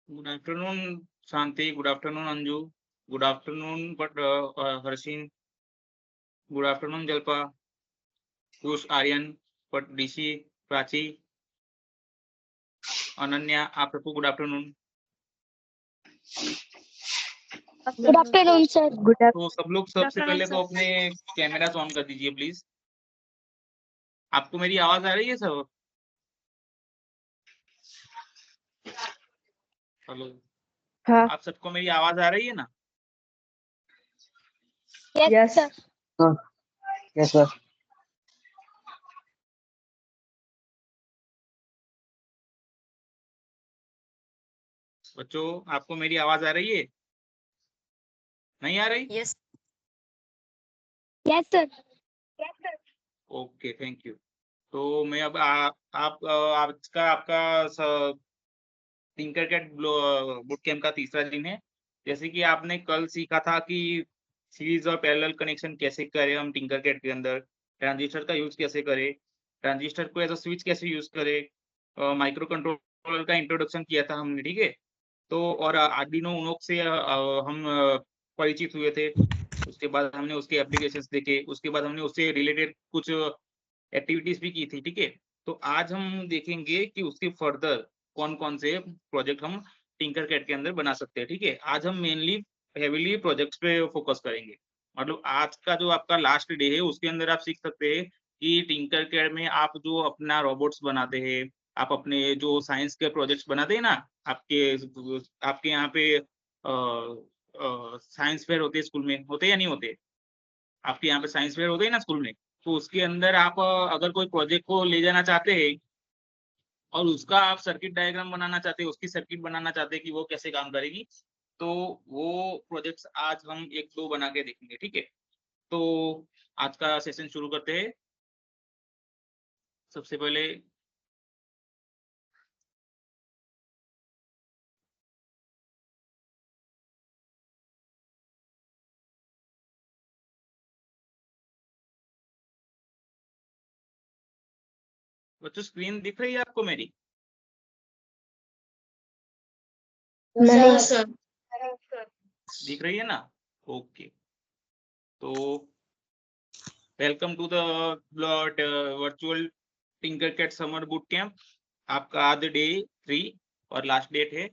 Good afternoon, Shanti. Good afternoon, Anju. Good afternoon, Harsheen. Good afternoon, Jalpa. Kush, Aryan, but DC, Prachi, Ananya. आप सबको good afternoon. Good afternoon sir. तो सब लोग सबसे पहले तो अपने कैमरा ऑन कर दीजिए प्लीज। आपको मेरी आवाज आ रही है सब? हेलो, हाँ। आप सबको मेरी आवाज आ रही है ना? Yes sir. Yes sir. बच्चों, आपको मेरी आवाज आ रही है? नहीं आ रही? Yes yes sir. Okay, thank you. तो मैं अब आज का आपका टिंकरकैड बूट कैम्प का तीसरा दिन है। जैसे कि आपने कल सीखा था कि सीरीज और पैरेलल कनेक्शन कैसे करें हम टिंकरकैड के अंदर, ट्रांजिस्टर का यूज कैसे करें, ट्रांजिस्टर को एज अ स्विच कैसे यूज करें, माइक्रो कंट्रोलर का इंट्रोडक्शन किया था हमने, ठीक है। तो और आर्डिनो उनो से हम परिचित हुए थे। उसके बाद हमने उसके एप्लीकेशंस देखे, उसके बाद हमने उससे रिलेटेड कुछ एक्टिविटीज भी की थी, ठीक है। तो आज हम देखेंगे कि उसके फर्दर कौन-कौन से प्रोजेक्ट हम टिंकरकैड के अंदर बना सकते हैं, ठीक है। आज हम मेनली हेवीली प्रोजेक्ट्स पे फोकस करेंगे। मतलब आज का जो आपका लास्ट डे है उसके अंदर आप सीख सकते हैं कि टिंकरकैड में आप जो अपना रोबोट्स बनाते हैं, आप अपने जो साइंस के प्रोजेक्ट्स बनाते हैं ना, आपके आपके यहाँ पे साइंस फेयर होते हैं स्कूल में, होते या नहीं होते? आपके यहाँ पे साइंस फेयर होते हैं ना स्कूल में, तो उसके अंदर आप अगर कोई प्रोजेक्ट को ले जाना चाहते हैं और उसका आप सर्किट डायग्राम बनाना चाहते हैं, उसकी सर्किट बनाना चाहते हैं कि वो कैसे काम करेगी, तो वो प्रोजेक्ट्स आज हम 1-2 बना के देखेंगे, ठीक है। तो आज का सेशन शुरू करते हैं। सबसे पहले बच्चों, स्क्रीन दिख रही है आपको मेरी? नहीं सर। दिख रही है ना? ओके। तो welcome to the virtual Tinkercad summer boot camp. आपका आज डे 3 और लास्ट डेट है,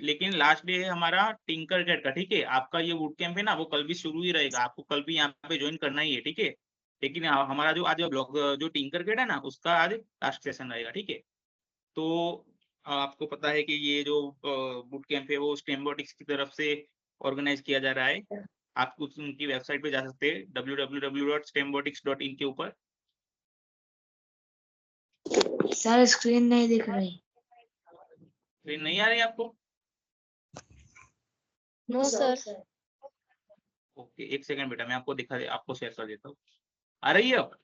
लेकिन लास्ट डे है हमारा टिंकरकैड का, ठीक है। आपका ये बूट कैंप है ना, वो कल भी शुरू ही रहेगा, आपको कल भी यहाँ पे ज्वाइन करना ही है, ठीक है। लेकिन हमारा जो आज ब्लॉग जो टिंकरकैड है ना, उसका आज लास्ट सेशन रहेगा, ठीक है। तो आपको पता है कि ये जो बूट कैंप है वो स्टेमबोटिक्स की तरफ से ऑर्गेनाइज किया जा रहा है। आप कुछ उनकी वेबसाइट पे जा सकते हैं www.stembotics.in के ऊपर। सर स्क्रीन नहीं दिख रही। स्क्रीन नहीं आ रही आपको? No sir. ओके, एक सेकंड बेटा, मैं आपको शेयर कर देता हूँ। आ रही है अब?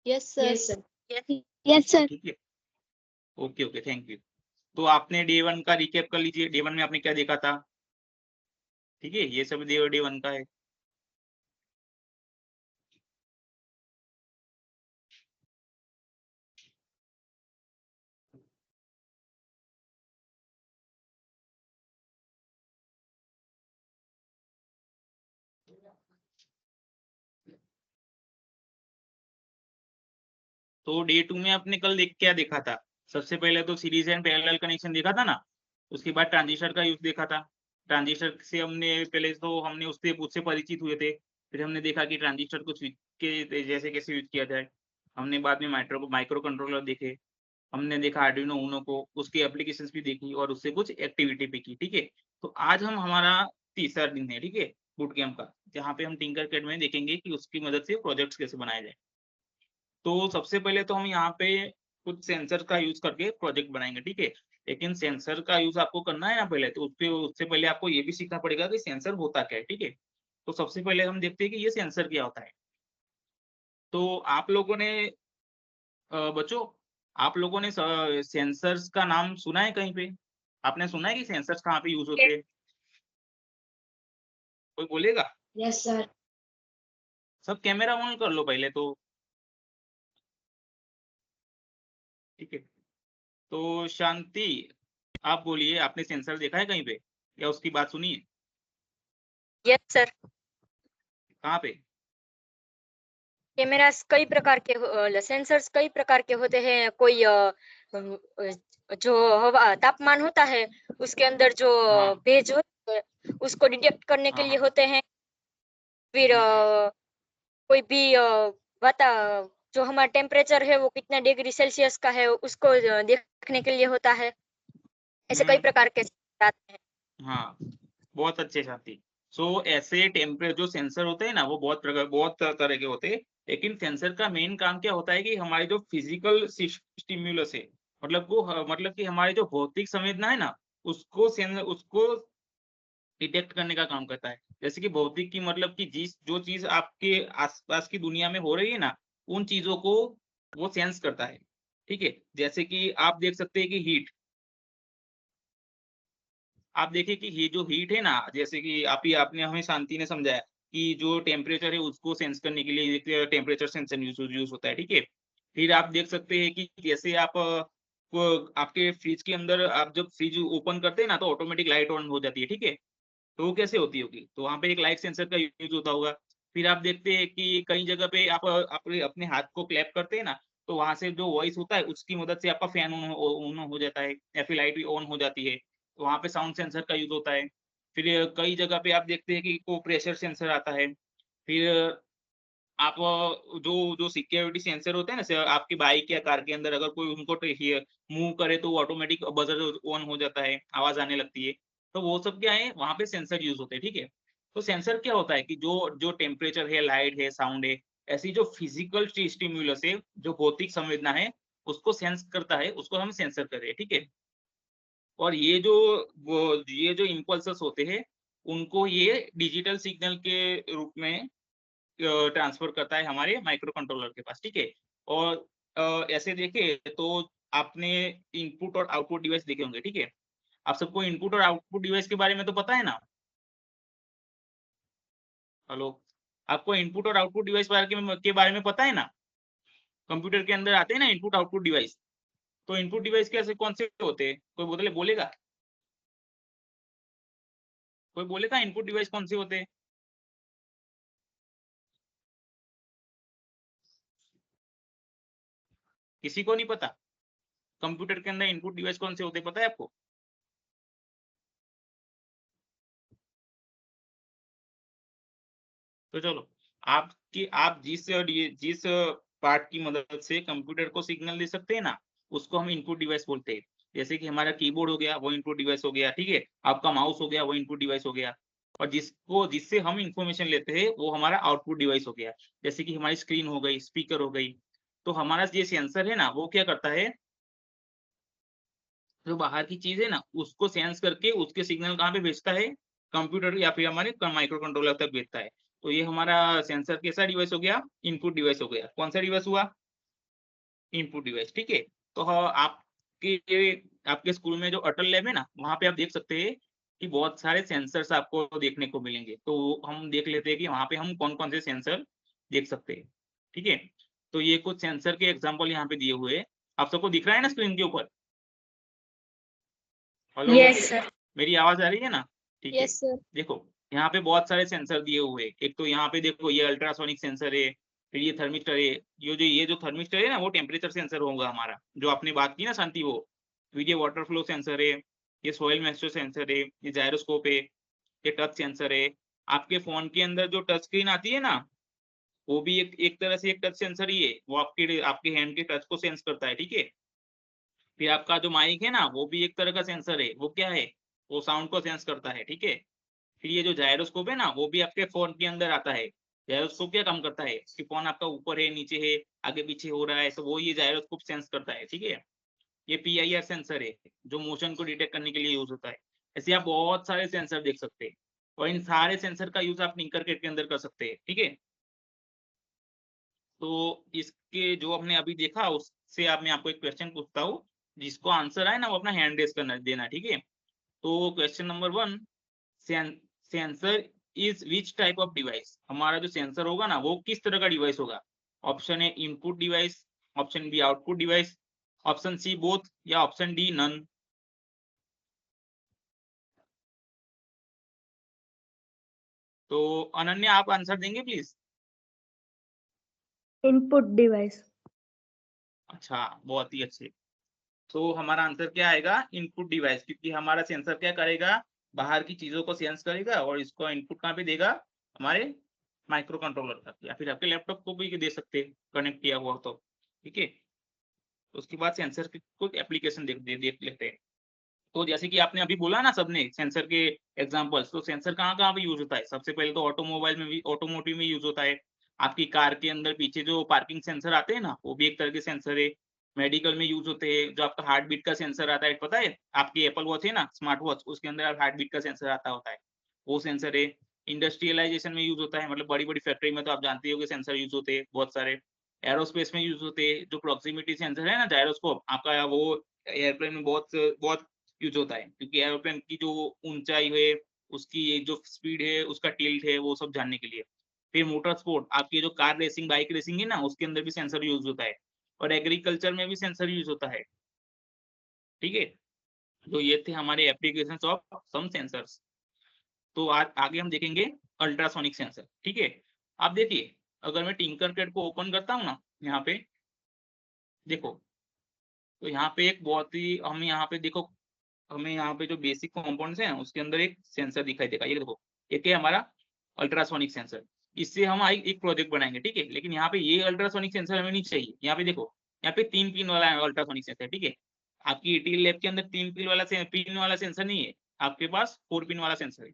Yes sir. Yes sir. ठीक है, ओके ओके, थैंक यू। तो आपने डे 1 का रिकैप कर लीजिए, डे 1 में आपने क्या देखा था, ठीक है। ये सब डे 1 का है। तो डे 2 में आपने कल क्या देखा था? सबसे पहले तो सीरीज एंड पैरेलल कनेक्शन देखा था ना। उसके बाद ट्रांजिस्टर का यूज देखा था। ट्रांजिस्टर से हमने उससे परिचित हुए थे। फिर हमने देखा कि ट्रांजिस्टर को स्विच के जैसे कैसे यूज किया जाए। हमने बाद में माइक्रो कंट्रोलर देखे। हमने देखा आर्डिनो उनो को, उसकी एप्लीकेशंस भी देखी और उससे कुछ एक्टिविटी भी की, ठीक है। तो आज हम हमारा तीसरा दिन है, ठीक है, बूट कैंप का, जहाँ पे हम टिंकरकैड में देखेंगे कि उसकी मदद से प्रोजेक्ट्स कैसे बनाए जाए। तो सबसे पहले तो हम यहाँ पे कुछ सेंसर का यूज करके प्रोजेक्ट बनाएंगे, ठीक है। लेकिन सेंसर का यूज आपको करना है ना पहले, तो उससे पहले आपको ये भी सीखना पड़ेगा कि सेंसर होता क्या है, ठीक है। तो सबसे पहले हम देखते हैं कि ये सेंसर क्या होता है। तो आप लोगों ने बच्चों, आप लोगों ने सेंसर्स का नाम सुना है कहीं पे? आपने सुना है कि सेंसर्स कहाँ पे यूज होते हैं? कोई बोलेगा? Yes sir. सब कैमरा ऑन कर लो पहले तो, ठीक है। तो शांति, आप बोलिए, आपने सेंसर देखा है कहीं पे या उसकी बात सुनी है? Yes sir. कहाँ पे? कैमरास कई प्रकार के सेंसर्स कई प्रकार के होते हैं। कोई जो हवा तापमान होता है उसके अंदर जो हाँ भेज होता है उसको डिटेक्ट करने के हाँ लिए हाँ होते हैं। फिर कोई भी बता जो हमारा टेम्परेचर है वो कितना डिग्री सेल्सियस का है उसको देखने के लिए होता है। ऐसे कई प्रकार के sensor आते हैं। हाँ, बहुत अच्छे साथी। सो ऐसे टेम्परे जो सेंसर होते हैं ना वो बहुत तरह के होते हैं, लेकिन सेंसर का मेन काम क्या होता है कि हमारी जो फिजिकल स्टिम्युलस है, मतलब मतलब कि हमारी जो भौतिक संवेदना है ना उसको डिटेक्ट करने का काम करता है। जैसे कि भौतिक की मतलब कि जो चीज आपके आसपास की दुनिया में हो रही है ना, उन चीजों को वो सेंस करता है। ठीक है, जैसे कि आप देख सकते हैं कि हीट, आप देखिए कि ये जो हीट है ना, जैसे कि आपने हमें शांति ने समझाया कि जो टेम्परेचर है उसको सेंस करने के लिए एक टेम्परेचर सेंसर यूज होता है, ठीक है। फिर आप देख सकते हैं कि जैसे आप आपके फ्रिज के अंदर आप जब फ्रिज ओपन करते हैं ना तो ऑटोमेटिक लाइट ऑन हो जाती है, ठीक है। तो वो कैसे होती होगी? तो वहाँ पे एक लाइट सेंसर का यूज होता होगा। फिर आप देखते हैं कि कई जगह पे आप अपने हाथ को क्लैप करते हैं ना, तो वहाँ से जो वॉइस होता है उसकी मदद से आपका फैन ऑन हो जाता है या फिर लाइट भी ऑन हो जाती है। तो वहाँ पे साउंड सेंसर का यूज होता है। फिर कई जगह पे आप देखते हैं कि को प्रेशर सेंसर आता है। फिर आप जो जो सिक्योरिटी सेंसर होते हैं ना, आपकी बाइक या कार के अंदर अगर कोई उनको मूव करे तो ऑटोमेटिक बजर ऑन हो जाता है, आवाज आने लगती है। तो वो सब क्या है, वहां पे सेंसर यूज होते हैं, ठीक है। तो सेंसर क्या होता है कि जो जो टेम्परेचर है, लाइट है, साउंड है, ऐसी जो फिजिकल स्टिम्युलस है, जो भौतिक संवेदना है, उसको सेंस करता है, उसको हम सेंसर कर रहे हैं, ठीक है। और ये जो इम्पल्सेस होते हैं, उनको ये डिजिटल सिग्नल के रूप में ट्रांसफर करता है हमारे माइक्रो कंट्रोलर के पास, ठीक है। और ऐसे देखें तो आपने इनपुट और आउटपुट डिवाइस देखे होंगे, ठीक है। आप सबको इनपुट और आउटपुट डिवाइस के बारे में तो पता है ना? हेलो, आपको इनपुट और आउटपुट डिवाइस के बारे में पता है ना? कंप्यूटर के अंदर आते हैं ना इनपुट आउटपुट डिवाइस। तो इनपुट डिवाइस कैसे कौन से होते हैं? कोई बोलेगा? कोई बोलेगा इनपुट डिवाइस कौन से होते हैं? किसी को नहीं पता? कंप्यूटर के अंदर इनपुट डिवाइस कौन से होते हैं, पता है आपको? तो चलो, आप जिस पार्ट की मदद से कंप्यूटर को सिग्नल दे सकते हैं ना, उसको हम इनपुट डिवाइस बोलते हैं। जैसे कि हमारा कीबोर्ड हो गया, वो इनपुट डिवाइस हो गया, ठीक है। आपका माउस हो गया, वो इनपुट डिवाइस हो गया। और जिससे हम इंफॉर्मेशन लेते हैं वो हमारा आउटपुट डिवाइस हो गया। जैसे कि हमारी स्क्रीन हो गई, स्पीकर हो गई। तो हमारा ये सेंसर है ना, वो क्या करता है, जो बाहर की चीज है ना उसको सेंस करके उसके सिग्नल कहाँ पे भेजता है, कंप्यूटर या फिर हमारे माइक्रो कंट्रोलर तक भेजता है। तो ये हमारा सेंसर कैसा डिवाइस हो गया, इनपुट डिवाइस हो गया। कौन सा डिवाइस हुआ? इनपुट डिवाइस, ठीक है। तो हाँ, आपके आपके स्कूल में जो अटल लैब है ना, वहाँ पे आप देख सकते हैं कि बहुत सारे सेंसर्स आपको देखने को मिलेंगे। तो हम देख लेते हैं कि वहाँ पे हम कौन कौन से सेंसर देख सकते हैं, ठीक है। तो ये कुछ सेंसर के एग्जाम्पल यहाँ पे दिए हुए हैं। आप सबको दिख रहा है ना स्क्रीन के ऊपर? Hello, yes sir. मेरी आवाज आ रही है ना? ठीक है। Yes sir. देखो, यहाँ पे बहुत सारे सेंसर दिए हुए हैं। एक तो यहाँ पे देखो, ये अल्ट्रासोनिक सेंसर है। फिर ये थर्मिस्टर है। ये जो थर्मिस्टर है ना, वो टेम्परेचर सेंसर होगा हमारा, जो आपने बात की ना शांति, वो। फिर ये वाटर फ्लो सेंसर है। ये सॉइल मॉइस्चर सेंसर है। ये जायरोस्कोप है। ये टच सेंसर है। आपके फोन के अंदर जो टच स्क्रीन आती है ना, वो भी एक एक तरह से एक टच सेंसर ही है। वो आपके आपके हैंड के टच को सेंस करता है, ठीक है। फिर आपका जो माइक है ना, वो भी एक तरह का सेंसर है। वो क्या है? वो साउंड को सेंस करता है, ठीक है। फिर ये जो जायरोस्कोप है ना, वो भी आपके फोन के अंदर आता है। जायरोस्कोप क्या काम करता है कि फोन आपका ऊपर है, नीचे है, आगे पीछे हो रहा है, तो वो ये जायरोस्कोप सेंस करता है, ठीक है। ये पीआईआर सेंसर है, जो मोशन को डिटेक्ट करने के लिए यूज होता है। ऐसे आप बहुत सारे सेंसर देख सकते हैं। और इन सारे सेंसर का यूज आप टिंकरकैड के अंदर कर सकते हैं, ठीक है। तो इसके जो आपने अभी देखा, उससे मैं आपको एक क्वेश्चन पूछता हूँ। जिसको आंसर आए ना, वो अपना हैंड रेस करना देना, ठीक है। तो question number 1, sensor is which type of device? हमारा जो सेंसर होगा ना, वो किस तरह का डिवाइस होगा? Option A input device, option B output device, option C both, या ऑप्शन डी नन। तो अनन्या आप आंसर देंगे प्लीज। Input device. अच्छा, बहुत ही अच्छे। तो हमारा आंसर क्या आएगा, इनपुट डिवाइस, क्योंकि हमारा सेंसर क्या करेगा, बाहर की चीजों को सेंस करेगा और इसको इनपुट कहाँ पे देगा, हमारे माइक्रो कंट्रोलर तक, या फिर आपके लैपटॉप को भी दे सकते हैं कनेक्ट किया हुआ तो, ठीक है। उसके बाद सेंसर की कुछ एप्लीकेशन देख लेते हैं। तो जैसे कि आपने अभी बोला ना सबने सेंसर के एग्जांपल्स, तो सेंसर कहाँ कहाँ पे यूज होता है, सबसे पहले तो ऑटोमोबाइल में भी, ऑटोमोटिव में यूज होता है। आपकी कार के अंदर पीछे जो पार्किंग सेंसर आते हैं ना, वो भी एक तरह के सेंसर है। मेडिकल में यूज होते हैं, जो आपका हार्ट बीट का सेंसर आता है, पता है आपकी एप्पल वॉच है ना, स्मार्ट वॉच, उसके अंदर हार्ट बीट का सेंसर आता होता है, वो सेंसर है। इंडस्ट्रियलाइजेशन में यूज होता है, मतलब बड़ी बड़ी फैक्ट्री में तो आप जानते हो कि सेंसर यूज होते हैं बहुत सारे। एरोस्पेस में यूज होते हैं, जो प्रॉक्सिमिटी सेंसर है ना, जायरोस्कोप आपका, वो एयरप्लेन में बहुत बहुत यूज होता है, क्योंकि एरोप्लेन की जो ऊंचाई है, उसकी ये जो स्पीड है, उसका टिल्ट है, वो सब जानने के लिए। फिर मोटर स्पोर्ट, आपकी जो कार रेसिंग, बाइक रेसिंग है ना, उसके अंदर भी सेंसर यूज होता है। और एग्रीकल्चर में भी सेंसर यूज होता है, ठीक है। तो ये थे हमारे एप्लीकेशंस ऑफ सम सेंसर्स। तो आज आगे हम देखेंगे अल्ट्रासोनिक सेंसर, ठीक है। आप देखिए, अगर मैं टिंकरकैड को ओपन करता हूँ ना, यहाँ पे देखो, तो यहाँ पे एक बहुत ही, हम यहाँ पे देखो, हमें यहाँ पे जो बेसिक कंपोनेंट्स हैं उसके अंदर एक सेंसर दिखाई देगा, ये देखो, एक है हमारा अल्ट्रासोनिक सेंसर। इससे हम एक प्रोजेक्ट बनाएंगे, ठीक है। लेकिन यहाँ पे ये अल्ट्रासोनिक सेंसर हमें नहीं चाहिए। यहाँ पे देखो, यहाँ पे 3 पिन वाला अल्ट्रासोनिक सेंसर, ठीक है। आपकी ईटीएल लैब के अंदर 3 पिन वाला सेंसर नहीं है, आपके पास 4 पिन वाला सेंसर है।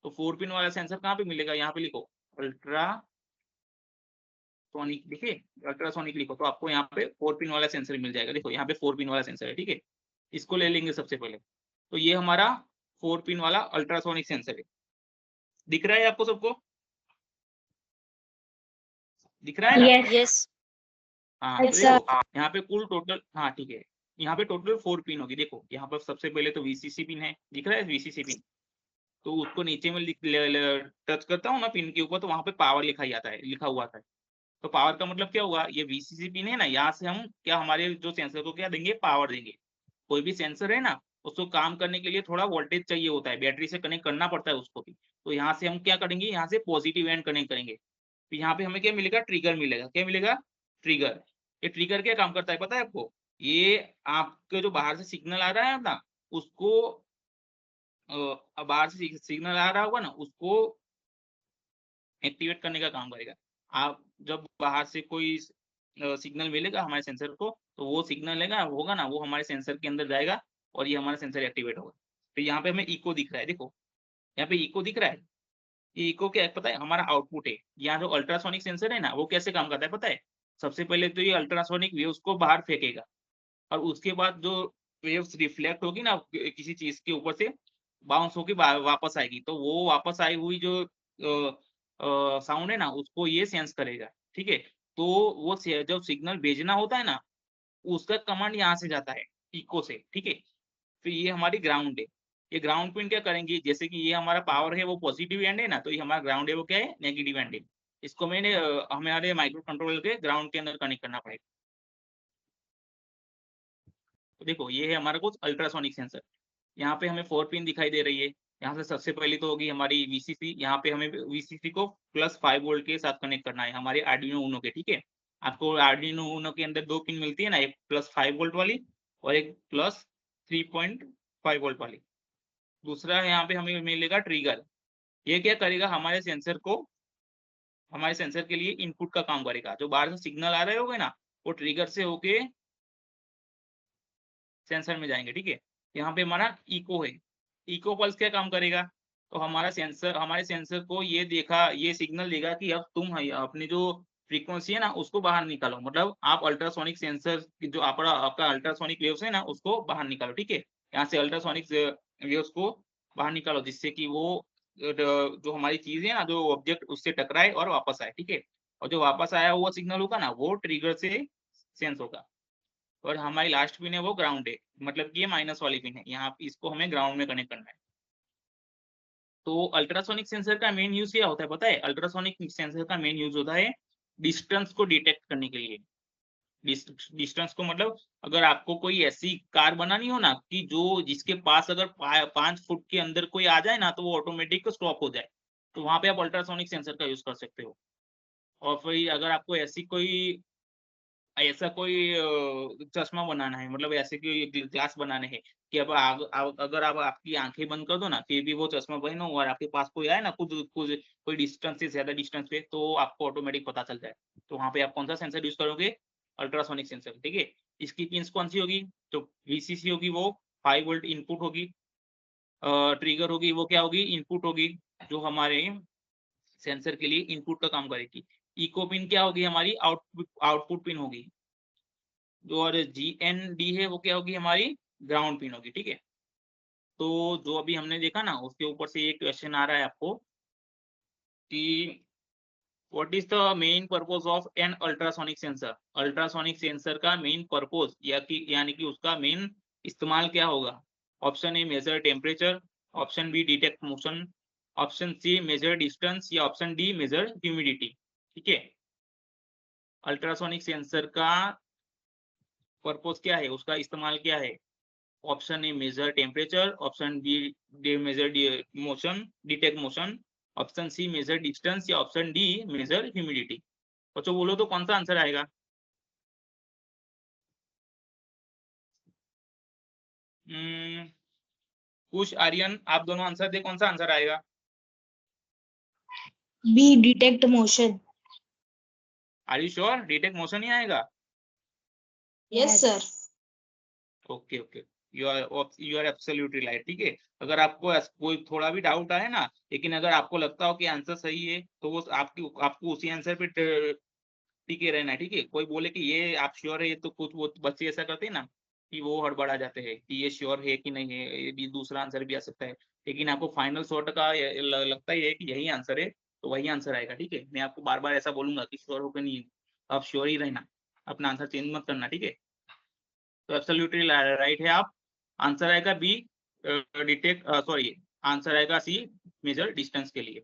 तो 4 पिन वाला सेंसर कहाँ पे मिलेगा, यहाँ पे लिखो अल्ट्रासोनिक, देखिए अल्ट्रासोनिक लिखो, तो आपको यहाँ पे 4 पिन वाला सेंसर मिल जाएगा। देखो यहाँ पे 4 पिन वाला सेंसर है, ठीक है। इसको ले लेंगे सबसे पहले। तो ये हमारा 4 पिन वाला अल्ट्रासोनिक सेंसर है। दिख रहा है आपको सबको, दिख रहा है ना? Yes. यस। हाँ, तो Yes, sir. देखो यहाँ पे कुल टोटल, हाँ ठीक है, यहाँ पे टोटल 4 पिन होगी। देखो यहाँ पर सबसे पहले तो वीसीसी पिन है, दिख रहा है वीसीसी पिन। तो उसको नीचे में टच करता हूँ ना पिन के ऊपर, तो वहां पे पावर लिखा जाता है, लिखा हुआ था। तो पावर का मतलब क्या हुआ, ये वीसीसी पिन है ना, यहाँ से हम क्या, हमारे जो सेंसर को क्या देंगे, पावर देंगे। कोई भी सेंसर है ना, उसको काम करने के लिए थोड़ा वोल्टेज चाहिए होता है, बैटरी से कनेक्ट करना पड़ता है उसको भी। तो यहाँ से हम क्या करेंगे, यहाँ से पॉजिटिव एंड कनेक्ट करेंगे। तो यहाँ पे हमें क्या मिलेगा, ट्रिगर मिलेगा। क्या मिलेगा, ट्रिगर। ये ट्रिगर क्या काम करता है पता है आपको, ये आपके जो बाहर से सिग्नल आ रहा है ना, उसको बाहर से सिग्नल आ रहा होगा ना, उसको एक्टिवेट करने का काम करेगा। आप जब बाहर से कोई सिग्नल मिलेगा हमारे सेंसर को, तो वो सिग्नल लेगा होगा ना, वो हमारे सेंसर के अंदर जाएगा और ये हमारा सेंसर एक्टिवेट होगा। तो यहाँ पे हमें इको दिख रहा है, देखो यहाँ पे इको दिख रहा है। ये इको क्या है पता है, हमारा आउटपुट है। यहाँ जो अल्ट्रासोनिक सेंसर है ना, वो कैसे काम करता है पता है, सबसे पहले तो ये अल्ट्रासोनिक वेव्स को बाहर फेंकेगा, और उसके बाद जो वेव्स रिफ्लेक्ट होगी ना किसी चीज के ऊपर से, बाउंस होके वापस आएगी। तो वो वापस आई हुई जो साउंड है ना, उसको ये सेंस करेगा, ठीक है। तो वो जब सिग्नल भेजना होता है ना, उसका कमांड यहाँ से जाता है, इको से, ठीक है। फिर ये हमारी ग्राउंड है। ये ग्राउंड पिन क्या करेंगे, जैसे कि ये हमारा पावर है वो पॉजिटिव एंड है ना, तो ये हमारा ग्राउंड है वो क्या है, नेगेटिव एंड है। इसको मैंने हमारे माइक्रो कंट्रोलर के ग्राउंड के अंदर कनेक्ट करना पड़ेगा। तो देखो ये है हमारा कुछ अल्ट्रासोनिक सेंसर। यहाँ पे हमें 4 पिन दिखाई दे रही है। यहाँ से सबसे पहले तो होगी हमारी वीसीसी। यहाँ पे हमें वीसीसी को +5 वोल्ट के साथ कनेक्ट करना है, हमारे आर्डिनो ऊनो के, ठीक है। आपको आर्डिनो ऊनो के अंदर 2 पिन मिलती है ना, एक +5 वोल्ट वाली और एक +3.5 वोल्ट वाली। दूसरा यहाँ पे हमें मिलेगा ट्रिगर। ये क्या करेगा, हमारे सेंसर के लिए इनपुट का काम करेगा। जो बाहर से सिग्नल आ रहे होंगे ना, वो ट्रिगर से होके सेंसर में जाएंगे, ठीक है। यहाँ पे हमारा इको है। इको पल्स क्या काम करेगा, तो हमारे सेंसर को ये सिग्नल देगा कि अब तुम अपनी जो फ्रीक्वेंसी है ना, उसको बाहर निकालो। मतलब आप अल्ट्रासोनिक सेंसर जो आपका अल्ट्रासोनिक वेव्स है ना, उसको बाहर निकालो, ठीक है। यहाँ से अल्ट्रासोनिक वेव्स को बाहर निकालो, जिससे कि वो जो हमारी चीज है ना, जो ऑब्जेक्ट, उससे टकराए और वापस आए, ठीक है। और जो वापस आया हुआ सिग्नल होगा ना, वो ट्रिगर से सेंस होगा। और हमारी लास्ट पिन है वो ग्राउंड है, मतलब कि ये माइनस वाली पिन है, यहाँ इसको हमें ग्राउंड में कनेक्ट करना है। तो अल्ट्रासोनिक सेंसर का मेन यूज क्या होता है पता है, अल्ट्रासोनिक सेंसर का मेन यूज होता है डिस्टेंस को डिटेक्ट करने के लिए। डिस्टेंस को मतलब, अगर आपको कोई ऐसी कार बनानी हो ना, कि जो जिसके पास अगर 5 फुट के अंदर कोई आ जाए ना, तो वो ऑटोमेटिक स्टॉप हो जाए। तो वहां पे आप अल्ट्रासोनिक सेंसर का यूज कर सकते हो। और फिर अगर आपको ऐसा कोई चश्मा बनाना है, मतलब ऐसे कोई ग्लास बनाने हैं कि अब अगर आप आपकी आंखें बंद कर दो ना, फिर भी वो चश्मा पहनो और आपके पास कोई आए ना कुछ कुछ कोई डिस्टेंस से ज्यादा डिस्टेंस पे, तो आपको ऑटोमेटिक पता चल जाए। तो वहां पे आप कौन सा सेंसर यूज करोगे? अल्ट्रासोनिक सेंसर, ठीक है। इसकी पिन्स कौन सी होगी? तो वीसीसी होगी, वो 5 वोल्ट इनपुट होगी। ट्रिगर होगी, वो क्या होगी? इनपुट होगी, जो हमारे सेंसर के लिए इनपुट का काम करेगी। इको पिन क्या होगी? हमारी आउटपुट पिन होगी। जो और जीएनडी है वो क्या होगी? हमारी ग्राउंड पिन होगी, ठीक है। तो जो अभी हमने देखा ना, उसके ऊपर से ये क्वेश्चन आ रहा है आपको कि what is the main purpose of an ultrasonic sensor? Ultrasonic sensor का मेन पर्पस यानी कि उसका मेन इस्तेमाल क्या होगा? Option A measure temperature, option B detect motion, option C measure distance, या ऑप्शन डी मेजर ह्यूमिडिटी, ठीक है। अल्ट्रासोनिक सेंसर का पर्पस क्या है, उसका इस्तेमाल क्या है? Option A measure temperature, option B measure motion, detect motion, option C measure distance, या ऑप्शन डी मेजर ह्यूमिडिटी। बच्चों बोलो तो कौन सा आंसर आएगा? कुछ आर्यन, आप दोनों आंसर दे, कौन सा आंसर आएगा? B detect motion. Are you sure detect motion ही आएगा? Yes sir. Okay okay, you are absolutely right, ठीक है। अगर आपको कोई थोड़ा भी डाउट आए ना, लेकिन अगर आपको लगता हो कि आंसर सही है, तो वो आपको उसी आंसर पे टिके रहना है, ठीक है। कोई बोले कि ये आप श्योर है, तो कुछ वो बच्चे ऐसा करते हैं ना कि वो हड़बड़ा जाते हैं कि ये श्योर है कि नहीं है, ये भी दूसरा आंसर भी आ सकता है। लेकिन आपको फाइनल 100% लगता ही है कि यही आंसर है, तो वही आंसर आएगा, ठीक है। मैं आपको बार बार ऐसा बोलूंगा कि श्योर हो कि नहीं, आप श्योर ही रहना, अपना आंसर चेंज मत करना, ठीक है। तो एब्सोल्युटली राइट है आप। आंसर आएगा बी डिटेक्ट, सॉरी, आंसर आएगा सी मेजर डिस्टेंस के लिए।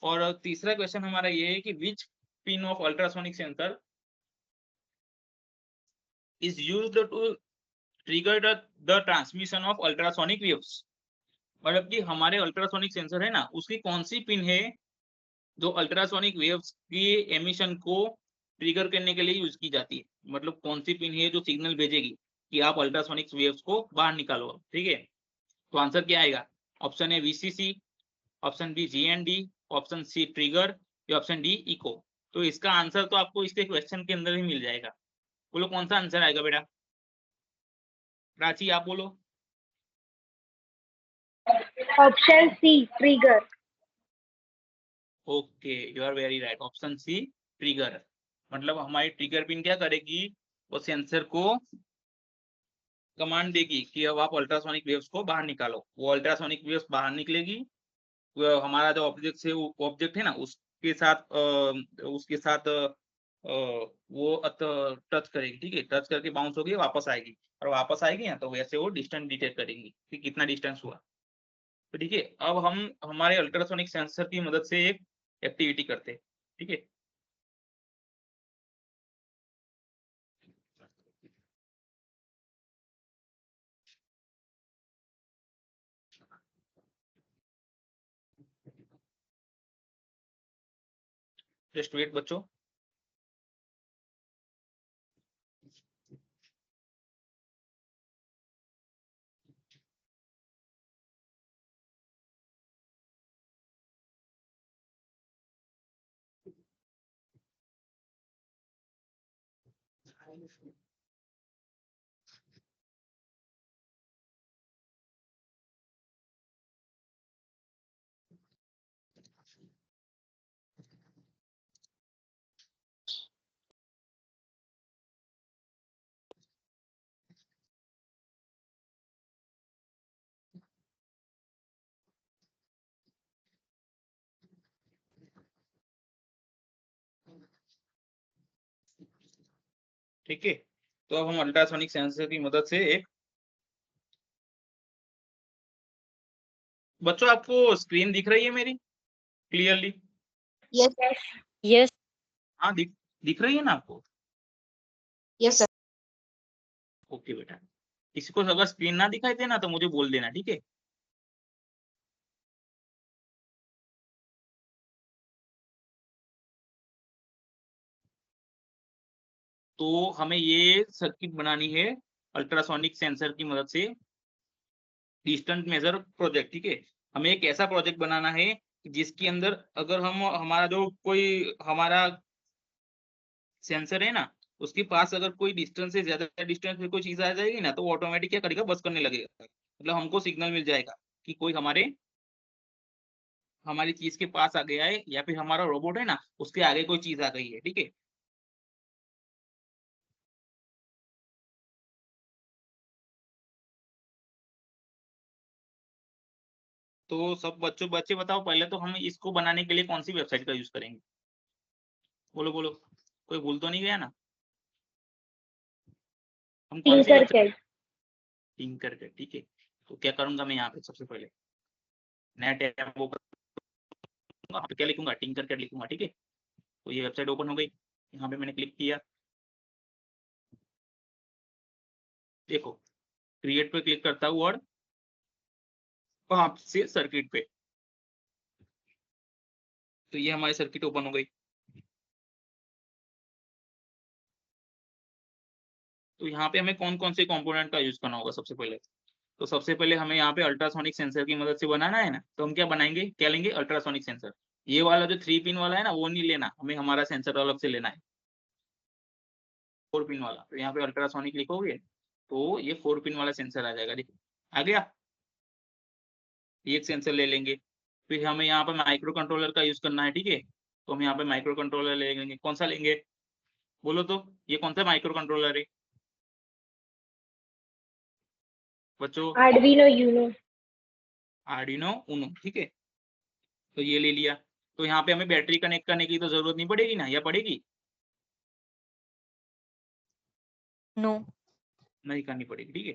और तीसरा क्वेश्चन हमारा ये है कि which pin of ultrasonic sensor is used to trigger the transmission of ultrasonic waves। मतलब कि हमारे अल्ट्रासोनिक सेंसर है ना, उसकी कौन सी पिन है जो अल्ट्रासोनिक वेव्स की एमिशन को ट्रिगर करने के लिए यूज की जाती है? मतलब कौन सी पिन है जो सिग्नल भेजेगी कि आप अल्ट्रासोनिक वेव्स को बाहर निकालो, ठीक है। तो आंसर क्या आएगा? Option A VCC, option B GND, option C trigger, या ऑप्शन डी इको। तो इसका आंसर तो आपको इसके क्वेश्चन के अंदर ही मिल जाएगा। बोलो कौन सा आंसर आएगा बेटा? प्राची आप बोलो। Option C trigger. Okay, you are very right, option C trigger. मतलब हमारी ट्रिगर पिन क्या करेगी? वो सेंसर को कमांड देगी कि अब आप अल्ट्रासोनिक वेव्स को बाहर निकालो। वो अल्ट्रासोनिक वेव्स बाहर निकलेगी, हमारा जो ऑब्जेक्ट है, वो ऑब्जेक्ट है ना, उसके साथ वो टच करेगी, ठीक है। टच करके बाउंस होगी, वापस आएगी, और वापस आएगी ना, तो वैसे वो डिस्टेंस डिटेक्ट करेंगी कि कितना डिस्टेंस हुआ। तो ठीक है, अब हम हमारे अल्ट्रासोनिक सेंसर की मदद से एक एक्टिविटी करते हैं, ठीक है। जस्ट वेट बच्चों। ठीक है, तो अब हम अल्ट्रासोनिक सेंसर की मदद से एक, बच्चों आपको स्क्रीन दिख रही है मेरी क्लियरली? यस यस हाँ, दिख रही है ना आपको? Yes sir. ओके बेटा, किसी को अगर स्क्रीन ना दिखाई दे ना, तो मुझे बोल देना, ठीक है। तो हमें ये सर्किट बनानी है अल्ट्रासोनिक सेंसर की मदद से, डिस्टेंस मेजर प्रोजेक्ट। ठीक है, हमें एक ऐसा प्रोजेक्ट बनाना है जिसके अंदर अगर हम हमारा जो कोई हमारा सेंसर है ना, उसके पास अगर कोई डिस्टेंस से ज्यादा डिस्टेंस में कोई चीज आ जाएगी ना, तो वो ऑटोमेटिक क्या करेगा, बस करने लगेगा। मतलब हमको सिग्नल मिल जाएगा कि कोई हमारी चीज के पास आ गया है, या फिर हमारा रोबोट है ना उसके आगे कोई चीज आ गई है। ठीक है, तो सब बच्चे बताओ, पहले तो हम इसको बनाने के लिए कौन सी वेबसाइट का यूज करेंगे? बोलो बोलो, कोई भूल तो नहीं गया ना? हम कौन सी वेबसाइट? Tinkercad. टिंकरकैड। ठीक है, तो क्या करूंगा मैं यहाँ पे, सबसे पहले नया टैब ओपन करूंगा, यहाँ पे क्या लिखूंगा, टिंकरकैड लिखूंगा। ठीक है, तो ये वेबसाइट ओपन हो गई, यहाँ पे मैंने क्लिक किया। देखो, क्रिएट पे क्लिक करता हूँ और वहां से सर्किट पे, तो ये हमारी सर्किट ओपन हो गई। तो यहाँ पे हमें कौन कौन से कंपोनेंट का यूज करना होगा सबसे पहले? तो सबसे पहले हमें यहाँ पे अल्ट्रासोनिक सेंसर की मदद से बनाना है ना, तो हम क्या बनाएंगे, क्या लेंगे, अल्ट्रासोनिक सेंसर। ये वाला जो 3 पिन वाला है ना, वो नहीं लेना हमें, हमारा सेंसर अलग से लेना है, 4 पिन वाला। तो यहाँ पे अल्ट्रासोनिक लिखोगे तो ये 4 पिन वाला सेंसर आ जाएगा। देखो आ गया, ये एक सेंसर ले लेंगे। फिर हमें यहाँ पे माइक्रो कंट्रोलर का यूज करना है। ठीक है, तो हम यहाँ पे माइक्रो कंट्रोलर ले लेंगे। कौन सा लेंगे, बोलो तो, ये कौन सा माइक्रो कंट्रोलर है बच्चों? Arduino Uno. आर्डिनो उनो। ठीक है, तो ये ले लिया। तो यहाँ पे हमें बैटरी कनेक्ट करने की तो जरूरत नहीं पड़ेगी ना, या पड़ेगी? नो। नहीं करनी पड़ेगी। ठीक है,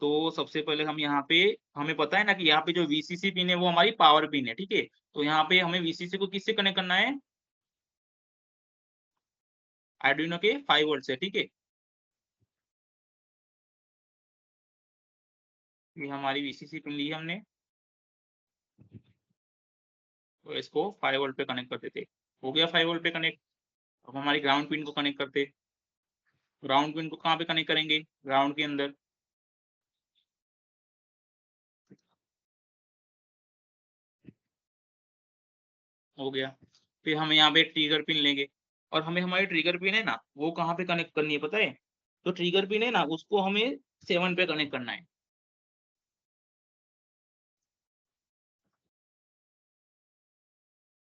तो सबसे पहले हम यहाँ पे, हमें पता है ना कि यहाँ पे जो वीसीसी पिन है वो हमारी पावर पिन है। ठीक है, तो यहाँ पे हमें वीसीसी को किससे कनेक्ट करना है, आर्डिनो के 5 वोल्ट से। ठीक है, ये हमारी वीसीसी पिन ली है हमने, तो इसको 5 वोल्ट पे कनेक्ट कर देते। हो गया 5 वोल्ट पे कनेक्ट। अब हमारी ग्राउंड पिन को कनेक्ट करते। ग्राउंड पिन को कहाँ पे कनेक्ट करेंगे, ग्राउंड के अंदर। हो गया। फिर हमें यहाँ पे ट्रिगर पिन लेंगे, और हमें हमारी ट्रिगर पिन है ना वो कहाँ पे कनेक्ट करनी है पता है? तो ट्रिगर पिन है ना उसको हमें 7 पे कनेक्ट करना है।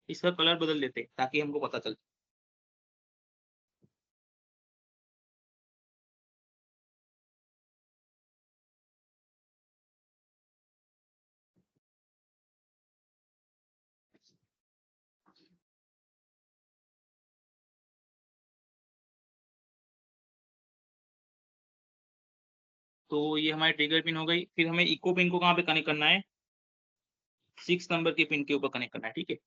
इसका कलर बदल देते ताकि हमको पता चल। तो ये हमारी ट्रिगर पिन हो गई। फिर हमें इको पिन को कहाँ पे कनेक्ट करना है, 6 नंबर के पिन के ऊपर कनेक्ट करना है। ठीक है,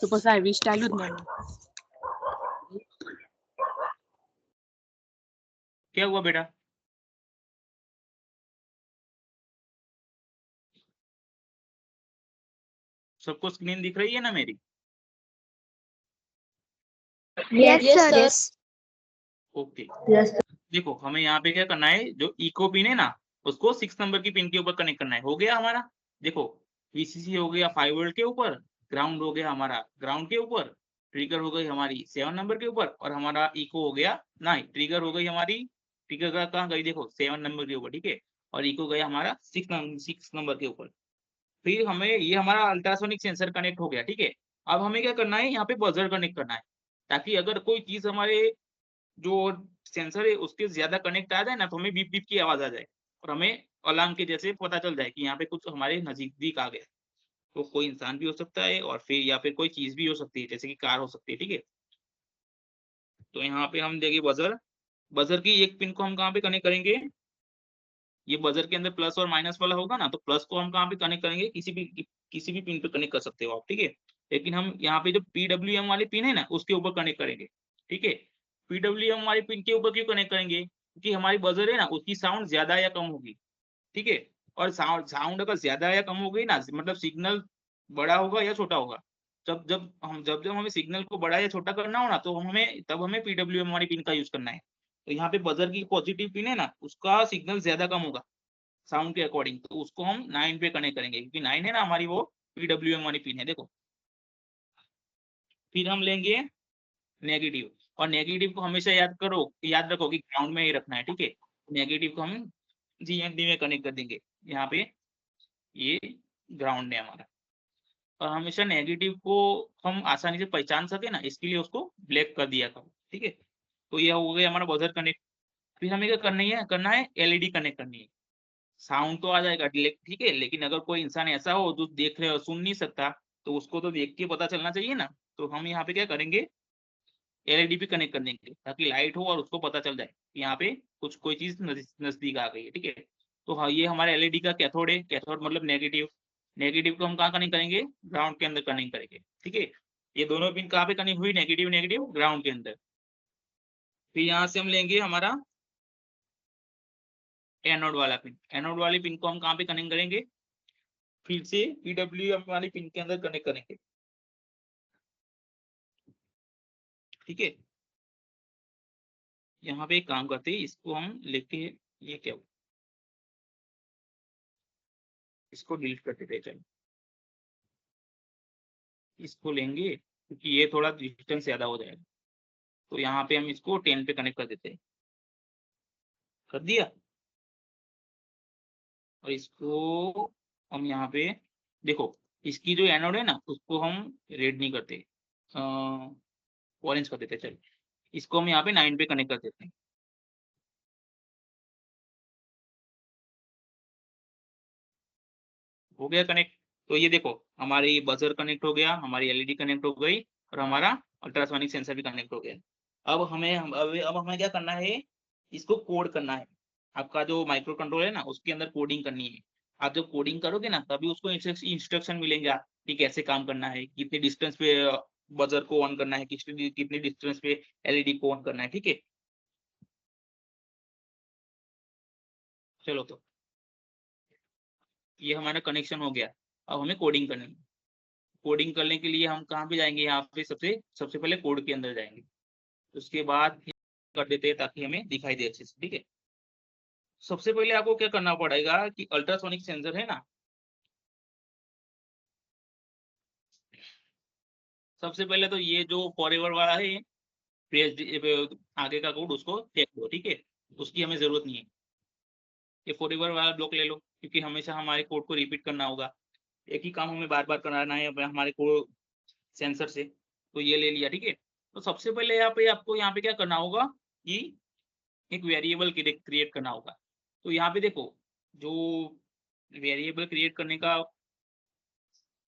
Tu poți să ai viște aludne. क्या हुआ बेटा? सबको स्क्रीन दिख रही है ना मेरी? Yes, Yes, sir. yes. Okay, Yes, sir. देखो हमें यहाँ पे क्या करना है, जो इको पिन है ना उसको 6 नंबर की पिन के ऊपर कनेक्ट करना है। हो गया हमारा, देखो वीसीसी हो गया 5 वोल्ट के ऊपर, ग्राउंड हो गया हमारा ग्राउंड के ऊपर, ट्रिगर हो गई हमारी 7 नंबर के ऊपर, और हमारा इको हो गया, नहीं ट्रिगर हो गई हमारी, ट्रिगर का कहाँ गई, देखो 7 नंबर के ऊपर। ठीक है, और इको गया हमारा 6 नंबर के ऊपर। फिर हमें ये हमारा अल्ट्रासोनिक सेंसर कनेक्ट हो गया। ठीक है, अब हमें क्या करना है, यहाँ पे बजर कनेक्ट करना है, ताकि अगर कोई चीज हमारे जो सेंसर है उसके ज्यादा कनेक्ट आ जाए ना, तो हमें बीप बीप की आवाज आ जाए, और हमें अलार्म के जैसे पता चल जाए कि यहाँ पे कुछ हमारे नजदीक आ गया। तो कोई इंसान भी हो सकता है, और फिर या फिर कोई चीज भी हो सकती है, जैसे कि कार हो सकती है। ठीक है, तो यहाँ पे हम देंगे बजर। बजर की एक पिन को हम कहाँ पे कनेक्ट करेंगे, ये बजर के अंदर प्लस और माइनस वाला होगा ना, तो प्लस को हम कहाँ पे कनेक्ट करेंगे, किसी भी पिन पे कनेक्ट कर सकते हो आप। ठीक है, लेकिन हम यहाँ पे जो PWM वाली पिन है ना उसके ऊपर कनेक्ट करेंगे। ठीक है, PWM वाली पिन के ऊपर क्यों कनेक्ट करेंगे, क्योंकि हमारी बजर है ना उसकी साउंड ज्यादा या कम होगी। ठीक है, और साउंड अगर ज्यादा या कम हो गई ना, मतलब सिग्नल बड़ा होगा या छोटा होगा, जब जब हमें सिग्नल को बड़ा या छोटा करना हो ना, तो हमें पीडब्ल्यूएम वाली पिन का यूज करना है। तो यहाँ पे बजर की पॉजिटिव पिन है ना, उसका सिग्नल ज्यादा कम होगा साउंड के अकॉर्डिंग, तो उसको हम 9 पे कनेक्ट करेंगे, क्योंकि 9 है ना हमारी वो पीडब्ल्यूएम वाली पिन है। देखो, फिर हम लेंगे नेगेटिव, और नेगेटिव को हमेशा याद रखो कि ग्राउंड में ही रखना है, ठीक है। नेगेटिव को हम जीएनडी में कनेक्ट कर देंगे, यहाँ पे ये ग्राउंड है हमारा। और हमेशा नेगेटिव को हम आसानी से पहचान सके ना, इसके लिए उसको ब्लैक कर दिया करो, ठीक है। तो यह हो गया हमारा बजर कनेक्ट। फिर हमें क्या करना है एलईडी कनेक्ट करनी है। साउंड तो आ जाएगा, ठीक है, लेकिन अगर कोई इंसान ऐसा हो जो देख रहे हो सुन नहीं सकता, तो उसको तो देख के पता चलना चाहिए ना। तो हम यहाँ पे क्या करेंगे, एलईडी पे कनेक्ट कर देंगे, ताकि लाइट हो और उसको पता चल जाए कि यहाँ पे कोई चीज नजदीक आ गई है, ठीक है। तो हाँ, ये हमारे एलईडी का कैथोड है। कैथोड मतलब नेगेटिव। नेगेटिव को हम कहाँ कनेक्ट करेंगे, ग्राउंड के अंदर कनेक्ट करेंगे, ठीक है। ये दोनों पिन कहाँ पे कनेक्ट हुई, नेगेटिव नेगेटिव ग्राउंड के अंदर। फिर यहाँ से हम लेंगे हमारा एनोड वाला पिन। एनोड वाली पिन को हम कहाँ पे कनेक्ट करेंगे, फिर से पीडब्ल्यूएम वाली पिन के अंदर कनेक्ट करेंगे, ठीक है। यहाँ पे एक काम करते हैं, इसको हम लेके, ये क्या हुआ, इसको डिलीट कर देते हैं। चलो, इसको लेंगे क्योंकि ये थोड़ा डिस्टेंस ज्यादा हो जाएगा। तो यहाँ पे हम इसको 10 पे कनेक्ट कर देते हैं, कर दिया। और इसको हम यहाँ पे देखो, इसकी जो एनोड है ना, उसको हम रेड नहीं करते, ऑरेंज कर देते हैं। चलो, इसको हम यहाँ पे 9 पे कनेक्ट कर देते हैं। हो गया कनेक्ट। तो ये देखो, हमारी बजर कनेक्ट हो गया, हमारी एलईडी कनेक्ट हो गई, और हमारा अल्ट्रासोनिक सेंसर भी कनेक्ट हो गया। अब हमें क्या करना है, इसको कोड करना है। आपका जो माइक्रो कंट्रोलर है ना, उसके अंदर कोडिंग करनी है। आप जब कोडिंग करोगे ना, तभी उसको इंस्ट्रक्शन मिलेंगे कि कैसे काम करना है, कितने डिस्टेंस पे बजर को ऑन करना है, कितने डिस्टेंस पे एलईडी को ऑन करना है, ठीक है। चलो, तो ये हमारा कनेक्शन हो गया। अब हमें कोडिंग करनी है। कोडिंग करने के लिए हम कहाँ पे जाएंगे, यहाँ पे सबसे पहले कोड के अंदर जाएंगे, उसके बाद कर देते हैं ताकि हमें दिखाई दे अच्छे से, ठीक है। सबसे पहले आपको क्या करना पड़ेगा कि अल्ट्रासोनिक सेंसर है ना, सबसे पहले तो ये जो फॉरएवर वाला है, आगे का कोड उसको फेंक दो, ठीक है। उसकी हमें जरूरत नहीं है। ये फॉरएवर वाला ब्लॉक ले लो, क्योंकि हमेशा हमारे कोड को रिपीट करना होगा। एक ही काम हमें बार बार कराना है हमारे कोड सेंसर से। तो ये ले लिया, ठीक है। तो सबसे पहले आपको यहाँ पे क्या करना होगा कि एक वेरिएबल क्रिएट करना होगा। तो यहाँ पे देखो, जो वेरिएबल क्रिएट करने का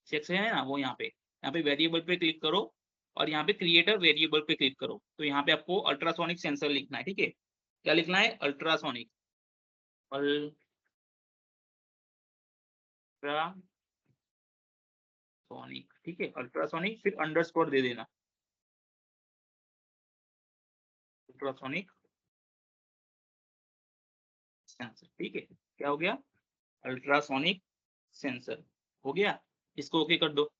सेक्शन है ना, वो यहाँ पे वेरिएबल पे क्लिक करो, और यहाँ पे क्रिएटर वेरिएबल पे क्लिक करो। तो यहाँ पे आपको अल्ट्रासोनिक सेंसर लिखना है, ठीक है। क्या लिखना है, अल्ट्रासोनिक, अल्ट्रासोनिक, ठीक है। अल्ट्रासोनिक, फिर अंडरस्कोर दे देना, अल्ट्रासोनिक सेंसर, ठीक है। क्या हो गया, अल्ट्रासोनिक सेंसर हो गया। इसको ओके कर दो।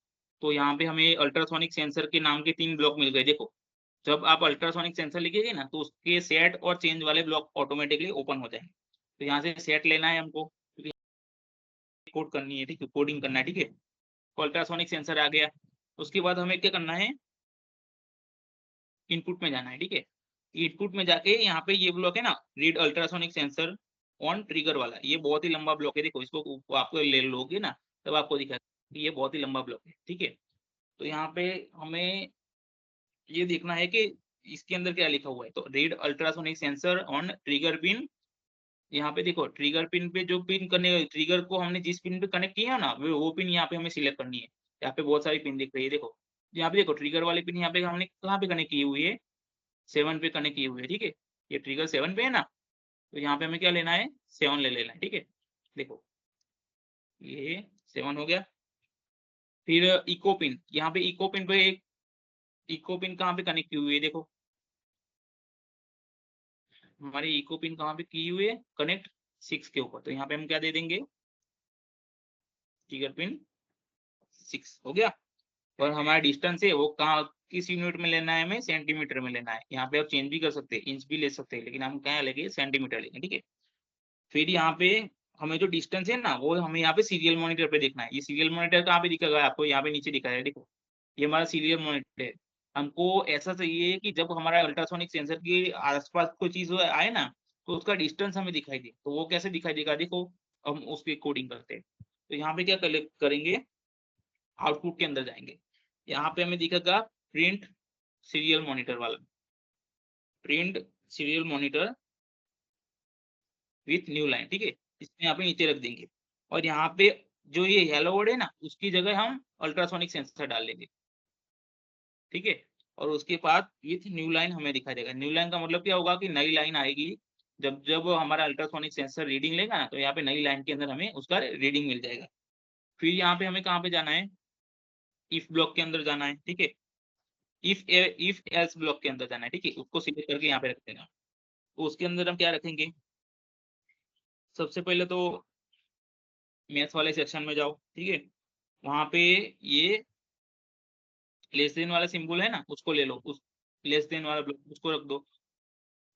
तो यहाँ पे हमें अल्ट्रासोनिक सेंसर के नाम के 3 ब्लॉक मिल गए। देखो, जब आप अल्ट्रासोनिक सेंसर लिखेंगे ना, तो उसके सेट और चेंज वाले ब्लॉक ऑटोमेटिकली ओपन हो जाएंगे। तो यहाँ से सेट लेना है हमको, कोड करनी है, ठीक है, कोडिंग करना है, ठीक है। तो अल्ट्रासोनिक सेंसर आ गया। उसके बाद हमें क्या करना है, इनपुट में जाना है, ठीक है। इनपुट में जाके यहाँ पे ये ब्लॉक है ना, read ultrasonic sensor on trigger वाला, ये बहुत ही लंबा ब्लॉक है। देखो, इसको आपको ले लोगे ना, तब आपको दिखा ये बहुत ही लंबा ब्लॉक है, ठीक है। तो यहाँ पे हमें ये देखना है कि इसके अंदर क्या लिखा हुआ है। तो read ultrasonic sensor on trigger pin. यहाँ पे देखो, ट्रिगर पिन पे जो पिन करने, ट्रिगर को हमने जिस पिन पे कनेक्ट किया ना, वो पिन यहाँ पे हमें सिलेक्ट करनी है। यहाँ पे बहुत सारी पिन दिख रही है, देखो। यहाँ पे देखो, ट्रिगर वाली पिन यहाँ पे हमने कहाँ पे कनेक्ट की हुई है, 7 पे कनेक्ट की हुई है, ठीक है। ये ट्रिगर 7 पे है ना, तो यहाँ पे हमें क्या लेना है, 7 ले लेना है, ठीक है। देखो, ये 7 हो गया। फिर इको पिन, यहाँ पे इको पिन पे एक इको पिन कहाँ पे कनेक्ट की हुई है, देखो हमारी इको पिन कहाँ पे की हुई है, कनेक्ट 6 के ऊपर। तो यहाँ पे हम क्या दे देंगे, ट्रिगर पिन 6 हो गया। और हमारा डिस्टेंस है वो कहाँ किस यूनिट में लेना है, हमें सेंटीमीटर में लेना है। यहाँ पे आप चेंज भी कर सकते हैं, इंच भी ले सकते हैं, लेकिन हम क्या लेंगे, सेंटीमीटर लेंगे, ठीक है। फिर यहाँ पे हमें जो डिस्टेंस है ना वो हमें यहाँ पे सीरियल मॉनिटर पे देखना है। ये सीरियल मॉनिटर कहाँ पे दिखेगा आपको, यहाँ पे नीचे दिखा है, देखो ये हमारा सीरियल मॉनिटर है। हमको ऐसा चाहिए कि जब हमारा अल्ट्रासोनिक सेंसर के आसपास कोई चीज आए ना तो उसका डिस्टेंस हमें दिखाई दे। तो वो कैसे दिखाई देगा, देखो हम उसकी कोडिंग करते हैं। तो यहाँ पे क्या करेंगे, आउटपुट के अंदर जाएंगे, यहाँ पे हमें दिखेगा प्रिंट सीरियल मॉनिटर वाला, print serial monitor with new line, ठीक है। इसमें यहाँ पे नीचे रख देंगे और यहाँ पे जो ये हेलो वर्ड है ना उसकी जगह हम अल्ट्रासोनिक सेंसर डाल देंगे, ठीक है। और उसके बाद विथ न्यू लाइन हमें दिखाई देगा। न्यू लाइन का मतलब क्या होगा कि नई लाइन आएगी। जब जब हमारा अल्ट्रासोनिक सेंसर रीडिंग लेगा ना तो यहाँ पे नई लाइन के अंदर हमें उसका रीडिंग मिल जाएगा। फिर यहाँ पे हमें कहाँ पे जाना है, इफ ब्लॉक के अंदर जाना है, ठीक है। इफ एल्स ब्लॉक के अंदर जाना है, ठीक है। उसको सिलेक्ट करके यहाँ पे रख देना। तो उसके अंदर हम क्या रखेंगे, सबसे पहले तो मैथ्स वाले सेक्शन में जाओ, ठीक है। वहां पे ये लेस देन वाला सिंबल है ना उसको ले लो, उस लेस देन वाला ब्लॉक उसको रख दो।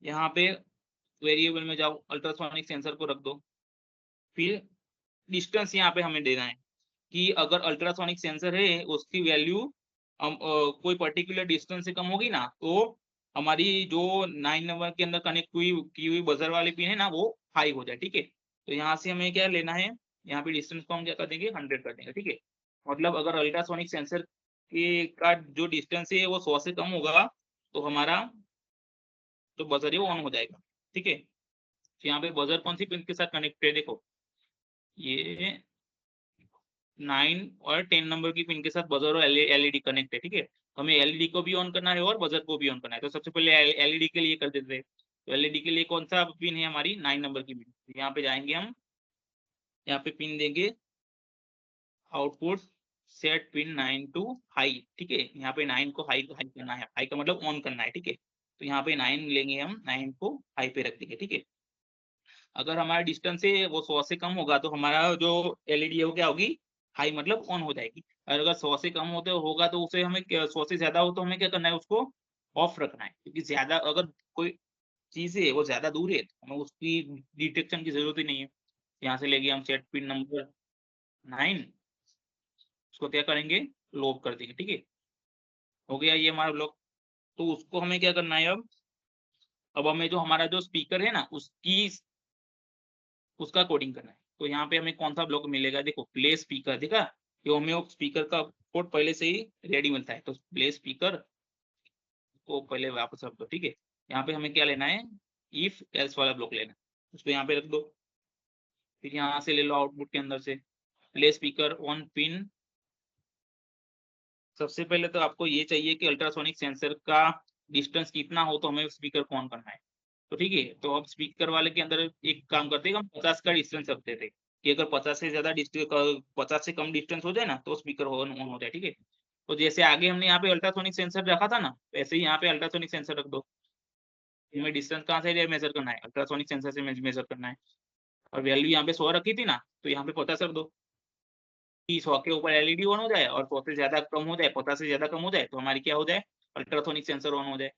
यहाँ पे वेरिएबल में जाओ, अल्ट्रासोनिक सेंसर को रख दो। फिर डिस्टेंस यहाँ पे हमें देना है कि अगर अल्ट्रासोनिक सेंसर है उसकी वैल्यू कोई पर्टिकुलर डिस्टेंस से कम होगी ना तो हमारी जो 9 नंबर के अंदर कनेक्ट हुई की हुई बजर वाली पिन है ना वो हाई हो जाए, ठीक है। तो यहाँ से हमें क्या लेना है, यहाँ पे डिस्टेंस को हम क्या कर देंगे, 100 कर देंगे, ठीक है। मतलब अगर अल्ट्रासोनिक सेंसर के का जो डिस्टेंस है वो 100 से कम होगा तो हमारा जो बजर है वो ऑन हो जाएगा, ठीक है। तो यहाँ पे बजर कौन सी पिन के साथ कनेक्ट है, देखो ये 9 और 10 नंबर की पिन के साथ बजर और एलईडी कनेक्ट है, ठीक है। तो हमें एलईडी को भी ऑन करना है और बजर को भी ऑन करना है। तो सबसे पहले एलईडी के लिए कर देते हैं। तो एलईडी के लिए कौन सा पिन है, हमारी 9 नंबर की पिन। यहाँ पे जाएंगे हम, यहाँ पे पिन देंगे output set pin 9 to high, ठीक है। यहाँ पे 9 को हाई हाई करना है, हाई का मतलब ऑन करना है, ठीक है। तो यहाँ पे 9 लेंगे हम, 9 को हाई पे रख देंगे, ठीक है। अगर हमारा डिस्टेंस है वो 100 से कम होगा तो हमारा जो एलईडी है वो क्या होगी, हाई मतलब ऑन हो जाएगी। और अगर 100 से कम होते होगा तो उसे हमें 100 से ज्यादा हो तो हमें क्या करना है, उसको ऑफ रखना है। क्योंकि ज्यादा अगर कोई चीज है वो ज्यादा दूर है तो हमें उसकी डिटेक्शन की जरूरत ही नहीं है। यहाँ से लेके हम सेट पिन नंबर 9 उसको क्या करेंगे, लॉक कर देंगे, ठीक है। हो गया ये हमारा ब्लॉक। तो उसको हमें क्या करना है, अब हमें जो हमारा जो स्पीकर है ना उसका कोडिंग करना है। तो यहाँ पे हमें कौन सा ब्लॉक मिलेगा, देखो प्ले स्पीकर, देखा ये हमें वो स्पीकर का कोड पहले से ही रेडी मिलता है। तो प्ले स्पीकर को पहले वापस रख दो, ठीक है। यहाँ पे हमें क्या लेना है, इफ एल्स वाला ब्लॉक लेना है, उसको यहाँ पे रख दो। फिर यहाँ से ले लो आउटपुट के अंदर से प्ले स्पीकर ऑन पिन। सबसे पहले तो आपको ये चाहिए कि अल्ट्रासोनिक सेंसर का डिस्टेंस कितना हो तो हमें स्पीकर को ऑन करना है। तो ठीक है, तो अब स्पीकर वाले के अंदर एक काम करते हैं, हम 50 का डिस्टेंस रखते थे कि अगर 50 से ज्यादा डिस्टेंस, 50 से कम डिस्टेंस हो जाए ना तो स्पीकर ऑन ऑन हो जाए, ठीक है। तो जैसे आगे हमने यहाँ पे अल्ट्रासोनिक सेंसर रखा था ना वैसे ही यहाँ पे अल्ट्रासोनिक सेंसर रख दो। हमें डिस्टेंस कहाँ से मेजर करना है, अल्ट्रासोनिक सेंसर से मेजर करना है। और वैल्यू यहाँ पे 100 रखी थी ना तो यहाँ पे 50 रख दो कि 100 के ऊपर एलईडी ऑन हो जाए और 100 से ज्यादा कम हो जाए, 50 से ज्यादा कम हो जाए तो हमारी क्या हो जाए, अल्ट्रासोनिक सेंसर ऑन हो जाए,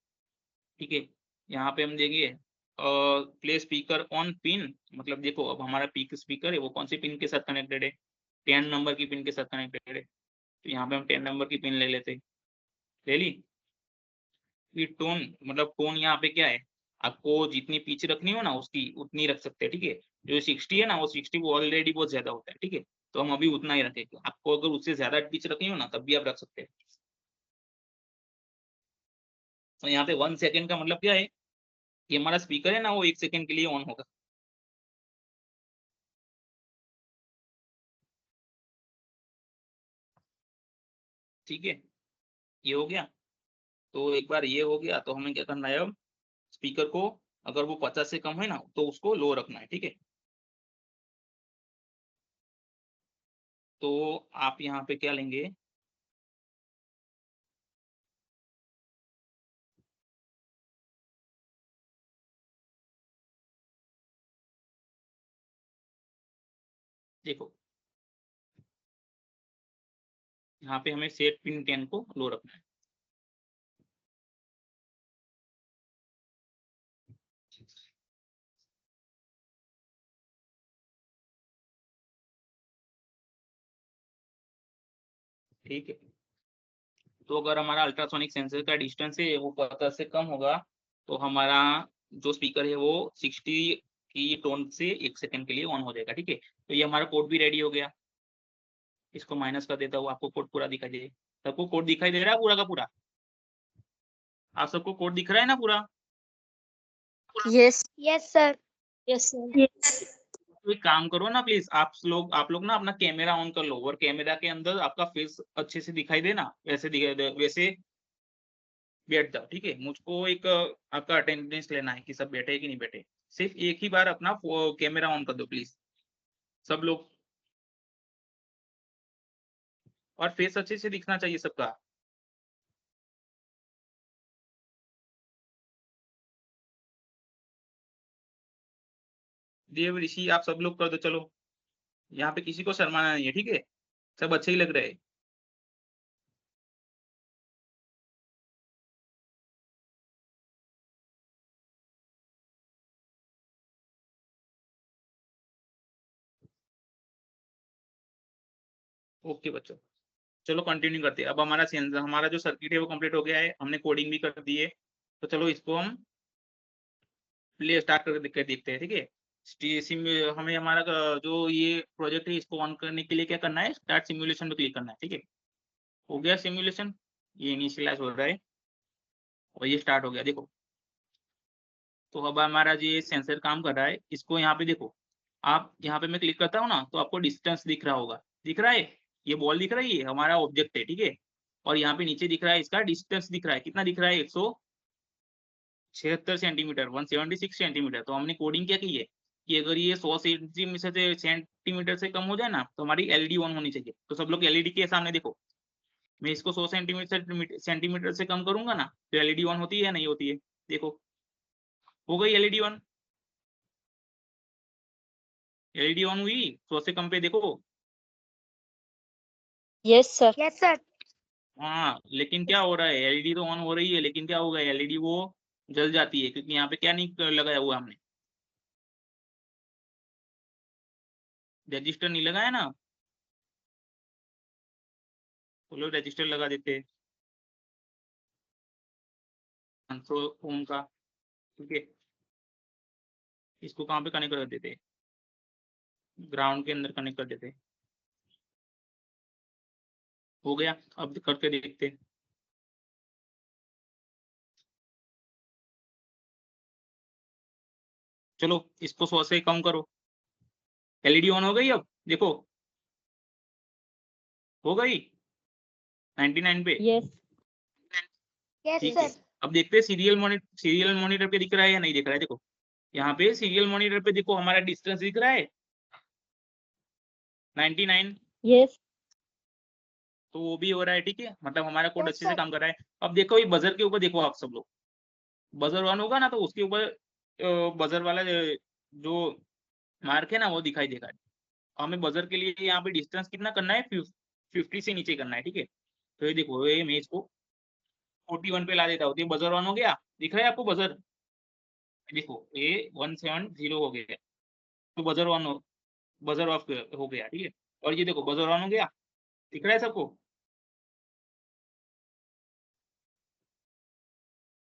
ठीक है। यहाँ पे हम देंगे प्ले स्पीकर ऑन पिन। मतलब देखो अब हमारा पीक स्पीकर है वो कौन सी पिन के साथ कनेक्टेड है, 10 नंबर की पिन के साथ कनेक्टेड है। तो यहाँ पे हम 10 नंबर की पिन ले लेते, ले ली। फिर टोन, मतलब टोन यहाँ पे क्या है, आपको जितनी पिच रखनी हो ना उसकी उतनी रख सकते हैं, ठीक है। जो 60 है ना वो 60 वो ऑलरेडी बहुत ज्यादा होता है, ठीक है। तो हम अभी उतना ही रखेंगे, आपको अगर उससे ज्यादा पिच रखनी हो ना तब भी आप रख सकते हैं। तो यहाँ पे 1 सेकेंड का मतलब क्या है कि हमारा स्पीकर है ना वो 1 सेकेंड के लिए ऑन होगा। ठीक है, ये हो गया। तो एक बार ये हो गया तो हमें क्या करना है, अब स्पीकर को अगर वो 50 से कम है ना तो उसको लो रखना है, ठीक है। तो आप यहाँ पे क्या लेंगे, देखो यहाँ पे हमें सेट पिन 10 को लो रखना है। ठीक है, तो अगर हमारा अल्ट्रासोनिक सेंसर का डिस्टेंस है वो 50 से कम होगा तो हमारा जो स्पीकर है वो 60 की टोन से 1 सेकंड के लिए ऑन हो जाएगा। ठीक है, तो ये हमारा कोड भी रेडी हो गया। इसको माइनस कर देता हूँ, आपको कोड पूरा दिखाई दे, सबको कोड दिखाई दे रहा है पूरा का पूरा? आप सबको कोड दिख रहा है ना पूरा? Yes Yes, sir. Yes, sir. तो एक काम करो ना प्लीज, आप लोग ना अपना कैमरा ऑन कर लो और कैमरा के अंदर आपका फेस अच्छे से दिखाई दे ना, वैसे दिखाई दे, वैसे बैठ जाओ। ठीक है, मुझको एक आपका अटेंडेंस लेना है कि सब बैठे हैं कि नहीं बैठे। सिर्फ एक ही बार अपना कैमरा ऑन कर दो प्लीज सब लोग, और फेस अच्छे से दिखना चाहिए सबका। देव ऋषि आप सब लोग कर दो, चलो यहाँ पे किसी को शर्माना नहीं है। ठीक है, सब अच्छे ही लग रहे हैं। ओके बच्चों, चलो कंटिन्यू करते हैं। अब हमारा सेंसर, हमारा जो सर्किट है वो कंप्लीट हो गया है, हमने कोडिंग भी कर दी है। तो चलो इसको हम प्ले स्टार्ट करके देखते हैं। ठीक है, हमें हमारा जो ये प्रोजेक्ट है इसको ऑन करने के लिए क्या करना है, स्टार्ट सिमुलेशन पे क्लिक करना है। ठीक है, हो गया सिमुलेशन, ये इनिशियलाइज हो रहा है और ये स्टार्ट हो गया। देखो, तो अब हमारा जो ये सेंसर काम कर रहा है, इसको यहाँ पे देखो, आप यहाँ पे मैं क्लिक करता हूँ ना तो आपको डिस्टेंस दिख रहा होगा, दिख रहा है, ये बॉल दिख रही है, हमारा ऑब्जेक्ट है। ठीक है, और यहाँ पे नीचे दिख रहा है इसका डिस्टेंस दिख रहा है, कितना दिख रहा है, 176 सेंटीमीटर, 176 सेंटीमीटर। तो हमने कोडिंग क्या की है कि अगर ये 100 सेंटीमीटर से कम हो जाए ना तो हमारी एलईडी ऑन होनी चाहिए। तो सब लोग एलईडी के सामने देखो, मैं इसको 100 सेंटीमीटर से कम करूंगा ना तो एलईडी ऑन होती है या नहीं होती है? देखो, हो गई एलईडी ऑन, एलईडी ऑन हुई 100 से कम पे, देखो। Yes sir. Yes, sir. हाँ, लेकिन क्या हो रहा है, एलईडी तो ऑन हो रही है लेकिन क्या होगा, एलईडी वो जल जाती है क्योंकि यहाँ पे क्या नहीं लगाया हुआ हमने, रजिस्टर नहीं लगाया ना। चलो रजिस्टर लगा देते हैं कंट्रोल होम का। ठीक है, इसको कहाँ पे कनेक्ट कर देते हैं, ग्राउंड के अंदर कनेक्ट कर देते हैं। हो गया, अब करके देखते हैं। चलो इसको 100 से कम करो, एलईडी ऑन हो गई। अब देखो, हो गई 99 पे। यस Yes, ठीक है, sir. अब देखते हैं सीरियल मॉनिटर पे दिख रहा है या नहीं दिख रहा है। देखो यहाँ पे सीरियल मॉनिटर पे देखो हमारा डिस्टेंस दिख रहा है 99, यस तो वो भी हो रहा है। ठीक है, मतलब हमारा कोड Yes, अच्छे से sir. काम कर रहा है। अब देखो ये बजर के ऊपर देखो, आप सब लोग बजर ऑन होगा ना तो उसके ऊपर बजर वाला जो मार्क है ना वो दिखाई देगा। हमें बजर के लिए यहाँ पे डिस्टेंस कितना करना है, 50 से नीचे करना है। ठीक है, तो ये देखो, ये मैं इसको 41 पे ला देता हूँ, तो ये बजर ऑन हो गया, दिख रहा है आपको बजर? देखो ये 170 हो गया, तो बजर ऑन हो, बजर ऑफ हो गया। ठीक है, और ये देखो बजर ऑन हो गया, दिख रहा है सबको?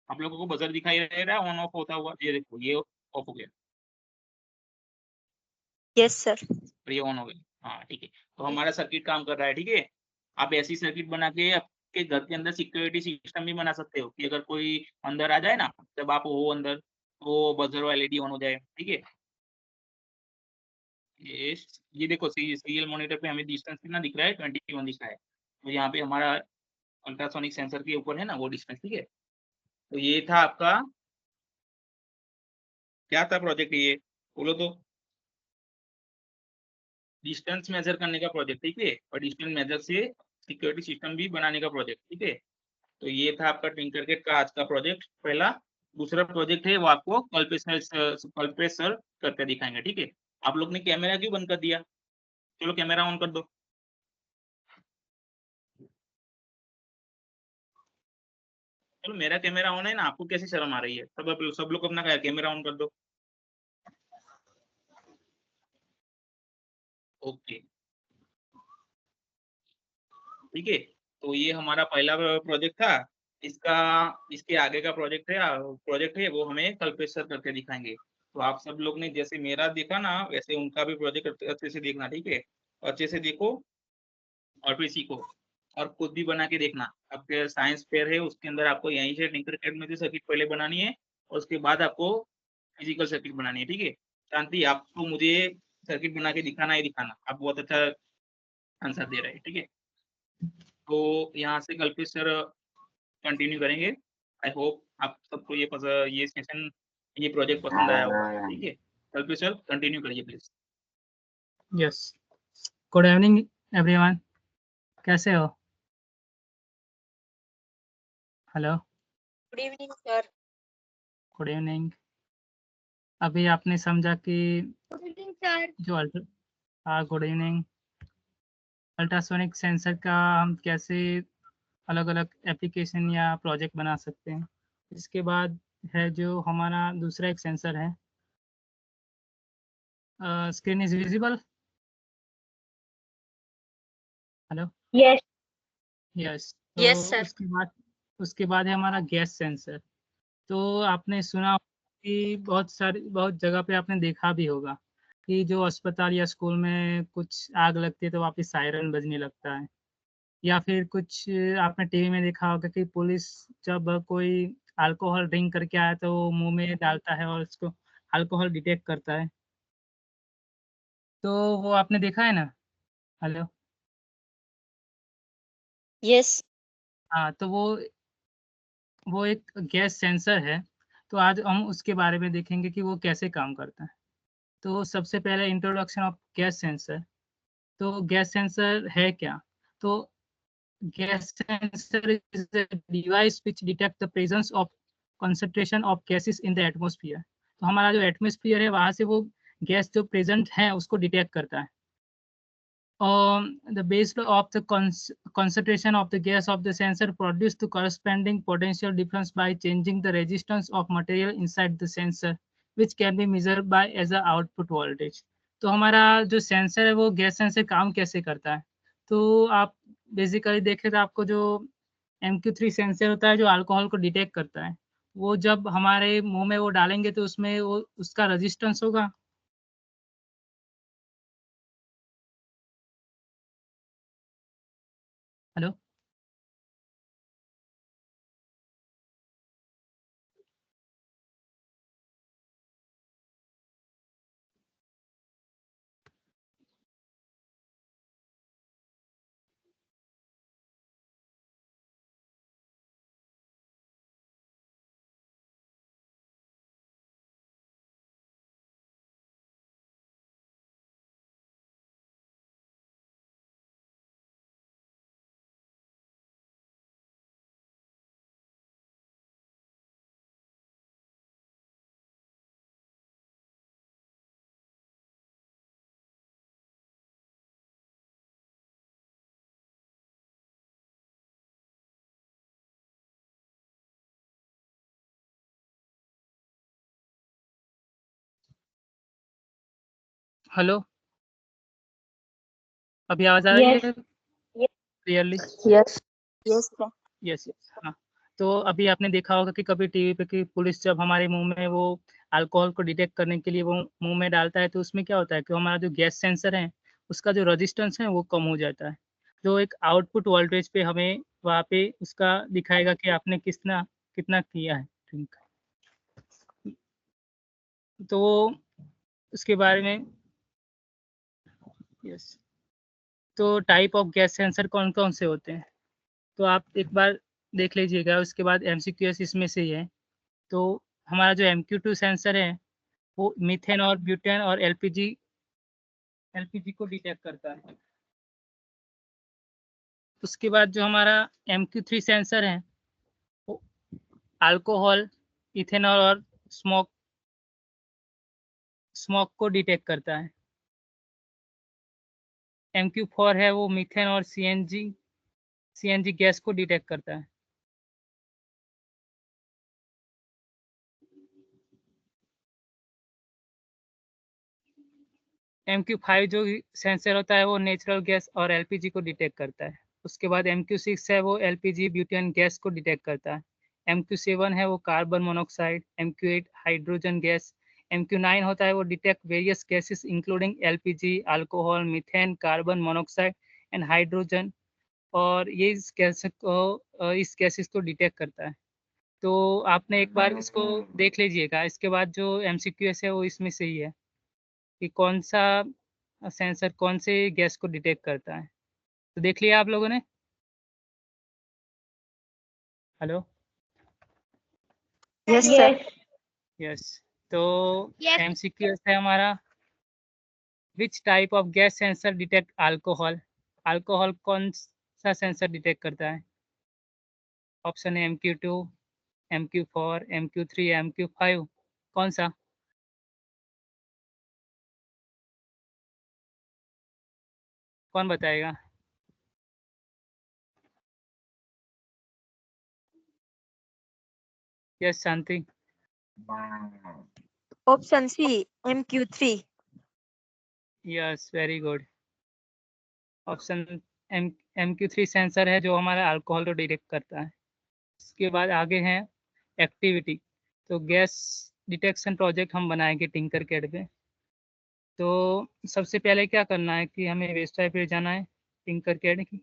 आप लोगों को बजर दिखाई दे रहा है ऑन ऑफ होता हुआ? ये देखो ये ऑफ हो गया यस सर। और ये ऑन हो गया। हाँ ठीक है, तो हमारा सर्किट काम कर रहा है। ठीक है, आप ऐसी सर्किट बना के आपके घर के अंदर सिक्योरिटी सिस्टम भी बना सकते हो कि अगर कोई अंदर आ जाए ना, जब आप हो अंदर तो बजर और एलईडी ऑन हो जाए। ठीक है, ये देखो सीरियल मॉनिटर पे हमें डिस्टेंस कितना दिख रहा है, 21 दिख रहा है। तो यहाँ पे हमारा अल्ट्रासोनिक सेंसर के ऊपर है ना वो डिस्टेंस। ठीक है, तो ये था आपका, क्या था प्रोजेक्ट, ये बोलो तो? डिस्टेंस मेजर करने का प्रोजेक्ट। ठीक है, और डिस्टेंस मेजर से सिक्योरिटी सिस्टम भी बनाने का प्रोजेक्ट। ठीक है, तो ये था आपका टिंकरकैड का आज का प्रोजेक्ट पहला। दूसरा प्रोजेक्ट है वो आपको कल पे सर करके दिखाएंगे। ठीक है, आप लोग ने कैमरा क्यों बंद कर दिया? चलो कैमरा ऑन कर दो। चलो मेरा कैमरा ऑन है ना, आपको कैसी शर्म आ रही है? सब लोग अपना कैमरा ऑन कर दो। ओके, ठीक है। तो ये हमारा पहला प्रोजेक्ट था। इसके आगे का प्रोजेक्ट है वो हमें कल्पेश सर करके दिखाएंगे। तो आप सब लोग ने जैसे मेरा देखा ना, वैसे उनका भी प्रोजेक्ट अच्छे से देखना, ठीक है? अच्छे से देखो और फिर सीखो और खुद भी बना के देखना। आपके साइंस फेयर है, उसके अंदर आपको यहीं से टिंकरकैड में से सर्किट पहले बनानी है और उसके बाद आपको फिजिकल सर्किट बनानी है, ठीक है? शांति, आपको मुझे सर्किट बना के दिखाना ही दिखाना। आप बहुत अच्छा आंसर दे रहे हैं, ठीक है? तो यहाँ से कल्पेश सर कंटिन्यू करेंगे। आई होप आप सबको ये सेशन, ये प्रोजेक्ट पसंद आया होगा, ठीक है? कल्पेश सर कंटिन्यू करिए please. Yes, good evening everyone, कैसे हो? Hello, good evening sir. Good evening. अभी आपने समझा कि गुड इवनिंग सर। जो गुड इवनिंग। अल्ट्रासोनिक सेंसर का हम कैसे अलग अलग एप्लीकेशन या प्रोजेक्ट बना सकते हैं। इसके बाद है जो हमारा दूसरा एक सेंसर है, screen is visible? Hello, yes yes. तो यस सर। उसके बाद है हमारा गैस सेंसर। तो आपने सुना कि बहुत जगह पे आपने देखा भी होगा कि जो अस्पताल या स्कूल में कुछ आग लगती है तो वहाँ पे सायरन बजने लगता है, या फिर कुछ आपने टीवी में देखा होगा कि पुलिस जब कोई अल्कोहल ड्रिंक करके आया तो वो मुंह में डालता है और उसको अल्कोहल डिटेक्ट करता है। तो वो आपने देखा है ना? Hello, yes. हाँ, तो वो एक गैस सेंसर है। तो आज हम उसके बारे में देखेंगे कि वो कैसे काम करता है। तो सबसे पहले इंट्रोडक्शन ऑफ गैस सेंसर। तो गैस सेंसर है क्या? तो gas sensor is a device which detect the presence of concentration of gases in the atmosphere। तो हमारा जो एटमॉस्फेयर है वहां से वो गैस जो प्रेजेंट है उसको डिटेक्ट करता है। The base of the concentration of the gas of the sensor produce the corresponding potential difference by changing the resistance of material inside the sensor, which can be measured by as a output voltage। तो हमारा जो sensor है वो gas sensor काम कैसे करता है? तो आप बेसिकली देखें तो आपको जो MQ3 सेंसर होता है जो अल्कोहल को डिटेक्ट करता है, वो जब हमारे मुंह में वो डालेंगे तो उसमें वो उसका रेजिस्टेंस होगा। हेलो, हेलो, अभी आवाज आ रही यस है clearly? Yes yes sir. Yes, yes, हाँ। तो अभी आपने देखा होगा कि कभी टीवी पे कि पुलिस जब हमारे मुंह में वो अल्कोहल को डिटेक्ट करने के लिए वो मुंह में डालता है तो उसमें क्या होता है कि हमारा जो गैस सेंसर है उसका जो रेजिस्टेंस है वो कम हो जाता है, जो एक आउटपुट वोल्टेज पे हमें वहाँ पे उसका दिखाएगा कि आपने कितना कितना किया है ड्रिंक। तो उसके बारे में, यस। तो टाइप ऑफ गैस सेंसर कौन कौन से होते हैं तो आप एक बार देख लीजिएगा, उसके बाद MCQS इसमें से ही है। तो हमारा जो MQ2 सेंसर है वो मीथेन और ब्यूटेन और एलपीजी को डिटेक्ट करता है। उसके बाद जो हमारा MQ3 सेंसर है वो अल्कोहल, इथेनॉल और स्मोक को डिटेक्ट करता है। MQ4 है वो मीथेन और सीएनजी गैस को डिटेक्ट करता है। MQ5 जो सेंसर होता है वो नेचुरल गैस और LPG को डिटेक्ट करता है। उसके बाद MQ6 है वो LPG ब्यूटेन गैस को डिटेक्ट करता है। MQ7 है वो carbon monoxide, MQ8 hydrogen gas, MQ9 होता है वो detect various gases including LPG, alcohol, methane, carbon monoxide and hydrogen, और ये इस गैसेस को डिटेक्ट करता है। तो आपने एक बार इसको देख लीजिएगा। इसके बाद जो MCQS है वो इसमें से ही है कि कौन सा सेंसर कौन से गैस को डिटेक्ट करता है। तो देख लिया आप लोगों ने? हेलो? Yes sir. यस। तो Yes. MCQS है हमारा, which type of gas sensor detect alcohol? Alcohol कौन सा सेंसर डिटेक्ट करता है? ऑप्शन है MQ2, MQ4, MQ3, MQ5, कौन सा? कौन बताएगा? Yes Shanti. Option C MQ3। Yes very good. Option MQ3 sensor है जो हमारा अल्कोहल को डिटेक्ट करता है। इसके बाद आगे हैं एक्टिविटी। तो गैस डिटेक्शन प्रोजेक्ट हम बनाएंगे टिंकरकैड पे। तो सबसे पहले क्या करना है कि हमें वेबसाइट पे जाना है टिंकरकैड की।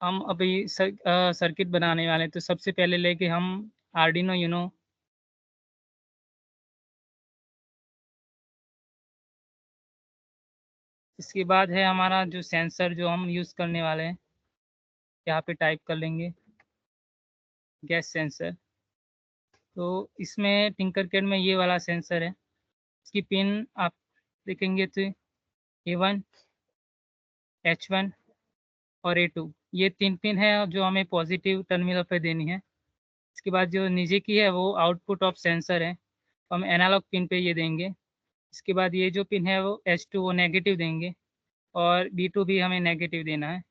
हम अभी सर्किट बनाने वाले हैं। तो सबसे पहले लेके हम आर्डिनो यूनो इसके बाद है हमारा जो सेंसर जो हम यूज़ करने वाले हैं, यहाँ पे टाइप कर लेंगे गैस सेंसर। तो इसमें टिंकरकैड में ये वाला सेंसर है। इसकी पिन आप देखेंगे तो A1, H1 और A2, ये 3 पिन है जो हमें पॉजिटिव टर्मिनल पे देनी है। इसके बाद जो नीचे की है वो आउटपुट ऑफ सेंसर है, तो हम एनालॉग पिन पे ये देंगे। इसके बाद ये जो पिन है वो H2 वो नेगेटिव देंगे, और D2 भी हमें नेगेटिव देना है।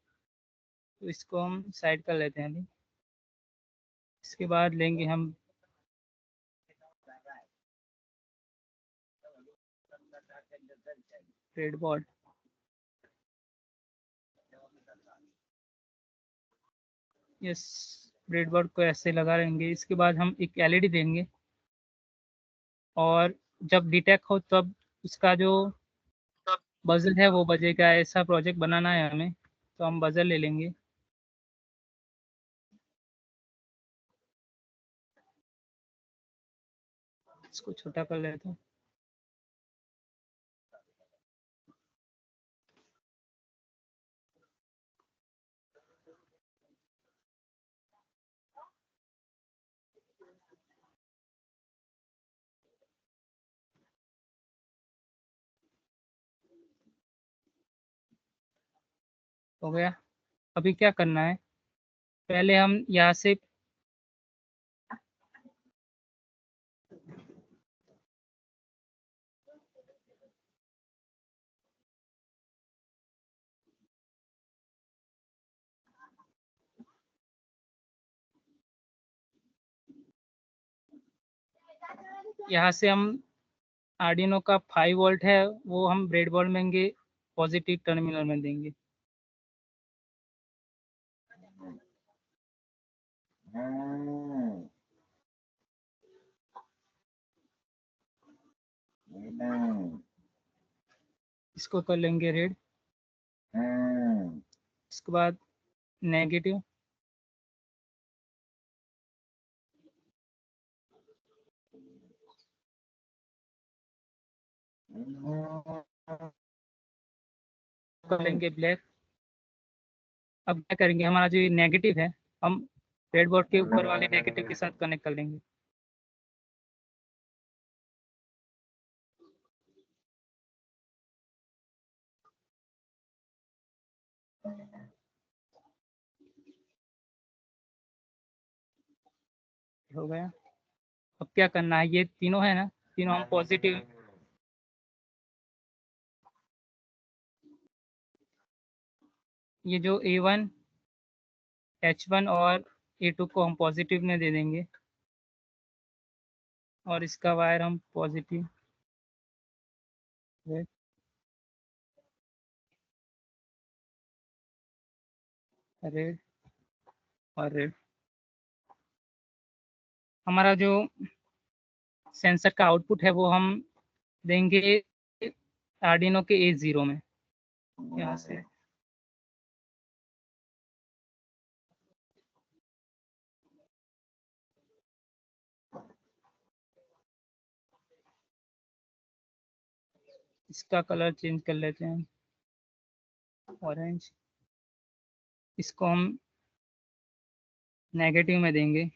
तो इसको हम साइड कर लेते हैं अभी। इसके बाद लेंगे हम ब्रेडबोर्ड। यस, ब्रेडबोर्ड को ऐसे लगा लेंगे। इसके बाद हम एक LED देंगे, और जब डिटेक्ट हो तब उसका जो बजर है वो बजेगा। ऐसा प्रोजेक्ट बनाना है हमें, तो हम बजर ले लेंगे। इसको छोटा कर लेते हैं। हो गया। अभी क्या करना है, पहले हम यहाँ से हम आर्डिनो का 5 वोल्ट है वो हम ब्रेडबोर्ड में देंगे, पॉजिटिव टर्मिनल में देंगे। इसको कर लेंगे रेड। इसके बाद नेगेटिव। कर लेंगे ब्लैक। अब क्या करेंगे, हमारा जो नेगेटिव है हम ब्रेडबोर्ड के ऊपर वाले नेगेटिव के साथ कनेक्ट कर लेंगे। हो गया। अब क्या करना है, ये तीनों है ना, तीनों हम पॉजिटिव, ये जो A1 H1 और A2 को हम पॉजिटिव में दे देंगे और इसका वायर हम पॉजिटिव रेड रेड और रेड। हमारा जो सेंसर का आउटपुट है वो हम देंगे आर्डिनो के A0 में, यहाँ से इसका कलर चेंज कर लेते हैं, ऑरेंज। इसको हम नेगेटिव में देंगे,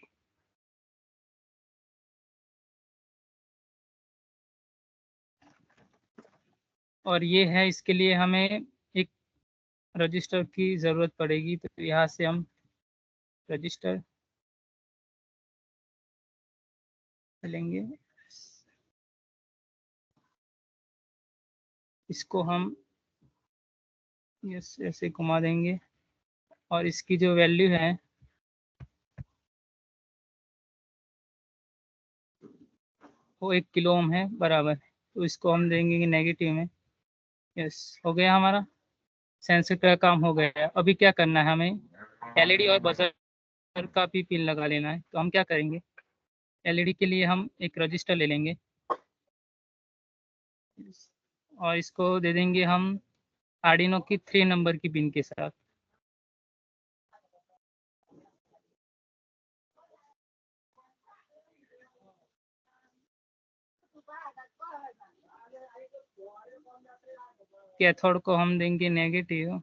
और ये है, इसके लिए हमें एक रजिस्टर की ज़रूरत पड़ेगी, तो यहाँ से हम रजिस्टर लेंगे, इसको हम ऐसे घुमा देंगे और इसकी जो वैल्यू है वो 1 किलो ओम है बराबर, तो इसको हम देंगे नेगेटिव में। यस, हो गया, हमारा सेंसर का काम हो गया। अभी क्या करना है, हमें एलईडी और बजर का भी पिन लगा लेना है। तो हम क्या करेंगे, एलईडी के लिए हम एक रजिस्टर ले लेंगे और इसको दे देंगे हम आर्डिनो की 3 नंबर की पिन के साथ। कैथोड को हम देंगे नेगेटिव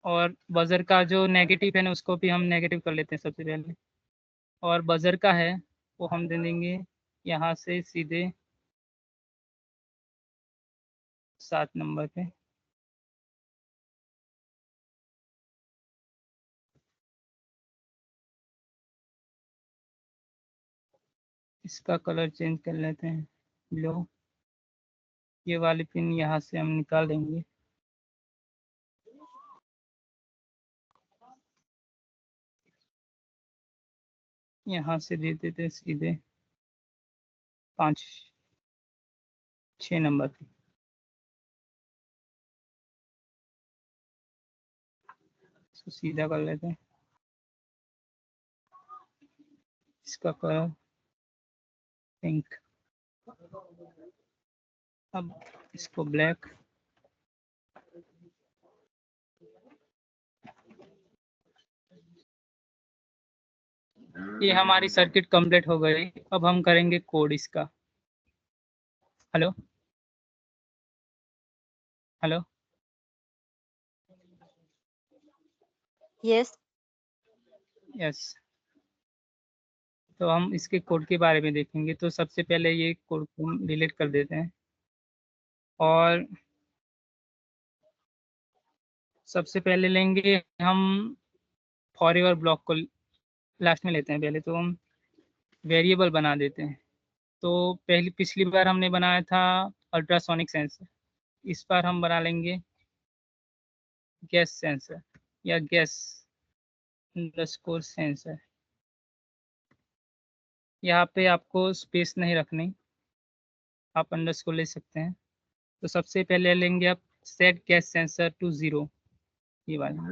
और बजर का जो नेगेटिव है ना उसको भी हम नेगेटिव कर लेते हैं सबसे पहले, और बजर का है वो हम दे देंगे यहाँ से सीधे 7 नंबर पे। इसका कलर चेंज कर लेते हैं ब्लू, ये वाली पिन यहाँ से हम निकाल देंगे, यहाँ से दे देते हैं सीधे 5-6 नंबर पे। इसको सीधा कर लेते हैं, इसका कलर पिंक, अब इसको ब्लैक, ये हमारी सर्किट कंप्लीट हो गई। अब हम करेंगे कोड इसका। Hello hello, Yes. यस, तो हम इसके कोड के बारे में देखेंगे। तो सबसे पहले ये कोड को हम डिलीट कर देते हैं और सबसे पहले लेंगे हम फॉरएवर ब्लॉक को लास्ट में लेते हैं। पहले तो हम वेरिएबल बना देते हैं। तो पिछली बार हमने बनाया था अल्ट्रासोनिक सेंसर, इस बार हम बना लेंगे गैस सेंसर या गैस अंडरस्कोर सेंसर। यहाँ पे आपको स्पेस नहीं रखनी, आप अंडरस्कोर ले सकते हैं। तो सबसे पहले लेंगे आप सेट गैस सेंसर टू 0, ये वाला।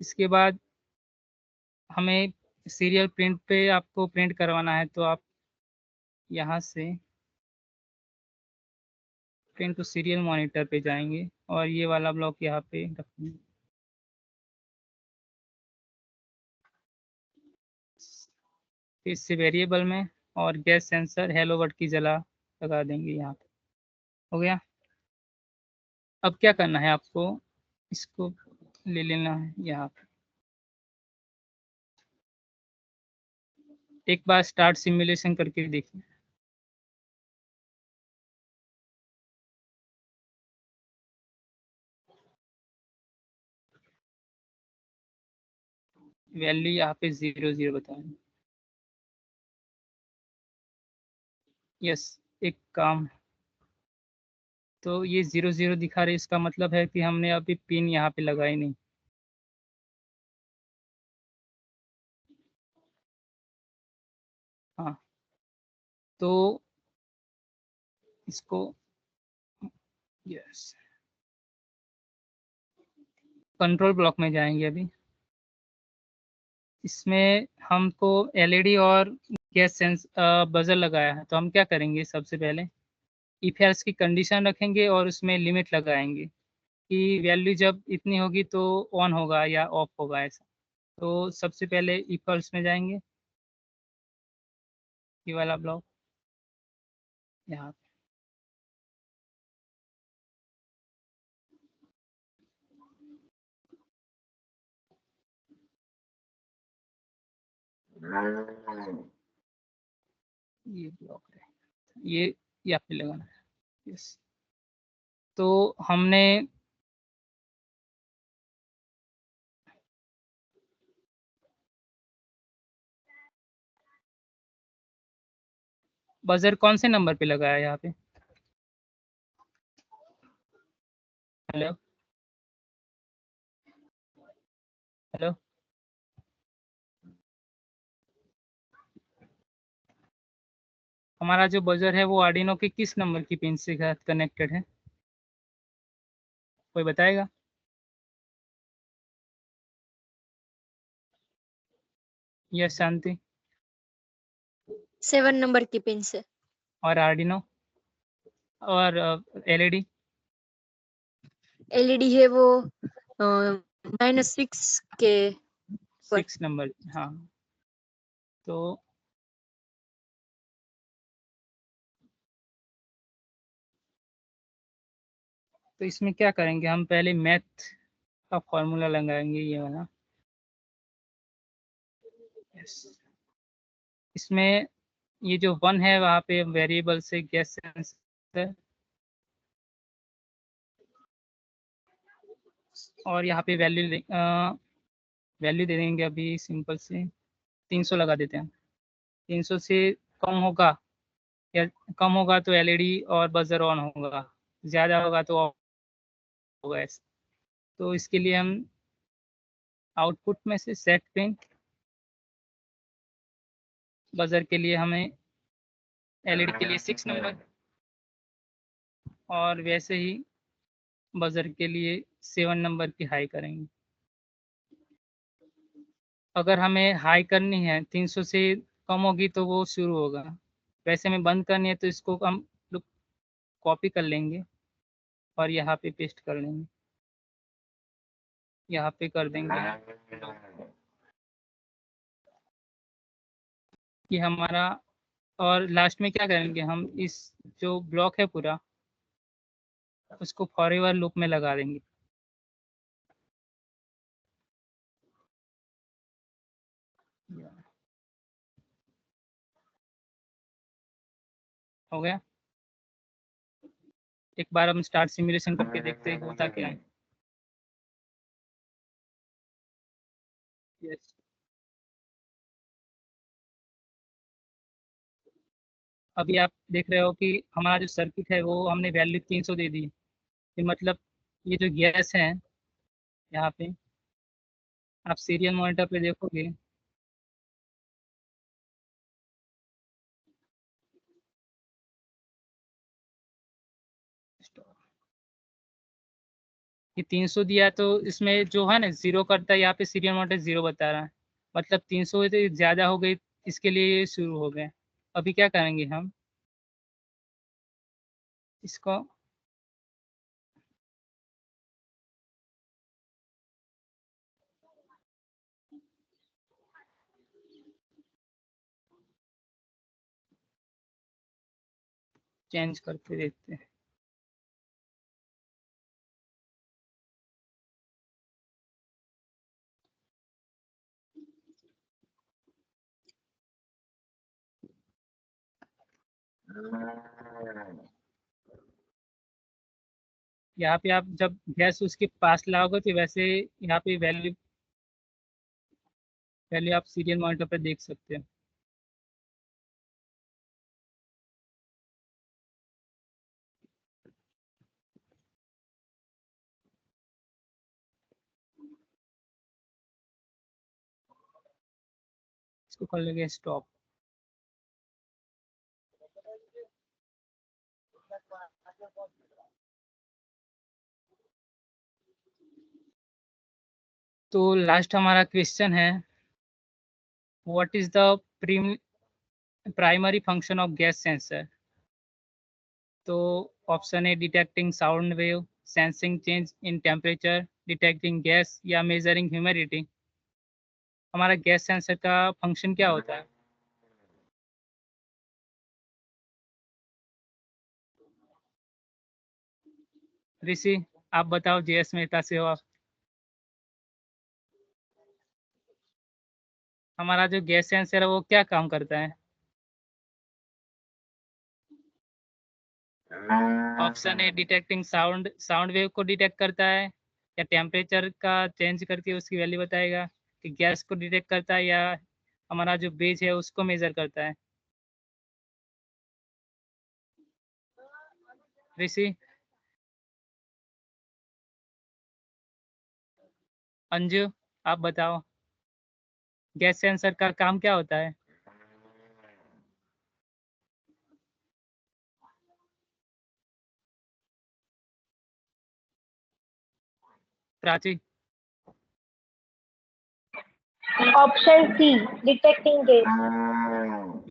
इसके बाद हमें सीरियल प्रिंट पे आपको प्रिंट करवाना है, तो आप यहाँ से प्रिंट टू सीरियल मॉनिटर पे जाएंगे और ये वाला ब्लॉक यहाँ पे रखेंगे। इससे वेरिएबल में और गैस सेंसर हेलो वर्ड की जला लगा देंगे यहाँ पे। हो गया। अब क्या करना है, आपको इसको ले लेना है यहाँ पे। एक बार स्टार्ट सिमुलेशन करके देखिए। वैल्यू यहाँ पे 0 बताएं। यस, एक काम, तो ये 0 दिखा रहे, इसका मतलब है कि हमने अभी पिन यहाँ पे लगाई नहीं। हाँ, तो इसको यस कंट्रोल ब्लॉक में जाएंगे अभी। इसमें हमको एलईडी और गैस सेंस बजर लगाया है, तो हम क्या करेंगे, सबसे पहले इफ एल्स की कंडीशन रखेंगे और उसमें लिमिट लगाएंगे कि वैल्यू जब इतनी होगी तो ऑन होगा या ऑफ होगा ऐसा। तो सबसे पहले इफ एल्स में जाएंगे, ये वाला ब्लॉक यहाँ पे। ये ब्लॉक है, ये यहाँ पे लगाना है। यस, तो हमने बजर कौन से नंबर पे लगाया है यहाँ पे? हेलो हेलो, हमारा जो बजर है वो आर्डिनो के किस नंबर की पिन से कनेक्टेड है, कोई बताएगा? यस शांति। 7 नंबर की पिन से। और आर्डिनो और एलईडी? एलईडी है वो -6 के पर। 6 नंबर, हाँ। तो इसमें क्या करेंगे, हम पहले मैथ का फॉर्मूला लगाएंगे, ये वाला। यस, इसमें ये जो 1 है वहाँ पे वेरिएबल से गैस सेंसर, और यहाँ पे वैल्यू दे देंगे अभी सिंपल से 300 लगा देते हैं। 300 से कम होगा या कम होगा तो एलईडी और बजर ऑन होगा, ज़्यादा होगा तो ऑफ होगा ऐसा। तो इसके लिए हम आउटपुट में से सेट पिन, बजर के लिए हमें एलईडी के लिए 6 नंबर, और वैसे ही बजर के लिए 7 नंबर की हाई करेंगे। अगर हमें हाई करनी है 300 से कम होगी तो वो शुरू होगा, वैसे में बंद करनी है तो इसको हम लोग कॉपी कर लेंगे और यहाँ पे पेस्ट कर लेंगे, यहाँ पे कर देंगे कि हमारा, और लास्ट में क्या करेंगे, हम इस जो ब्लॉक है पूरा उसको फॉरएवर लूप में लगा देंगे। हो गया, एक बार हम स्टार्ट सिमुलेशन करके देखते हैं होता क्या है। यस, अभी आप देख रहे हो कि हमारा जो सर्किट है वो हमने वैल्यू 300 दे दी, ये मतलब ये जो गैस है यहाँ पे, आप सीरियल मॉनिटर पे देखोगे कि 300 दिया, तो इसमें जो है ना 0 करता है, यहाँ पे सीरियल मॉनिटर 0 बता रहा है, मतलब 300 से ज़्यादा हो गई, इसके लिए ये शुरू हो गए। अभी क्या करेंगे हम इसको, चेंज करके देखते हैं। यहाँ पे आप जब गैस उसके पास लाओगे तो वैसे यहाँ पे वैल्यू पहले आप सीरियल मॉनिटर पे देख सकते हैं। इसको कर लेंगे स्टॉप। तो लास्ट हमारा क्वेश्चन है, what is the primary function of gas sensor? तो ऑप्शन है detecting sound wave, sensing change in temperature, detecting gas या मेजरिंग ह्यूमिडिटी। हमारा गैस सेंसर का फंक्शन क्या होता है? ऋषि आप बताओ, जेएस मेहता से हो आप। हमारा जो गैस सेंसर है वो क्या काम करता है? ऑप्शन है डिटेक्टिंग साउंड वेव को डिटेक्ट करता है, या टेम्परेचर का चेंज करके उसकी वैल्यू बताएगा, कि गैस को डिटेक्ट करता है, या हमारा जो बेज है उसको मेजर करता है। ऋषि, अंजू आप बताओ, गैस सेंसर का काम क्या होता है? Prachi? Option C, detecting gas.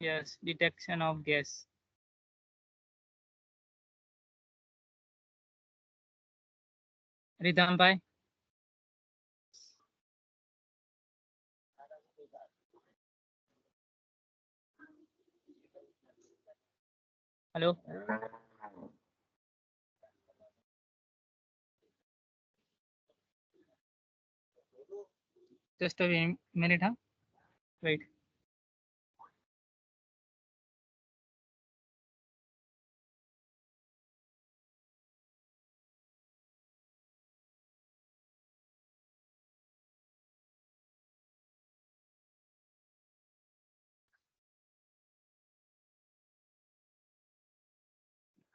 Yes, detection of gas. Rhythm भाई? हेलो? जस्ट अ मिनट, हाँ, वेट।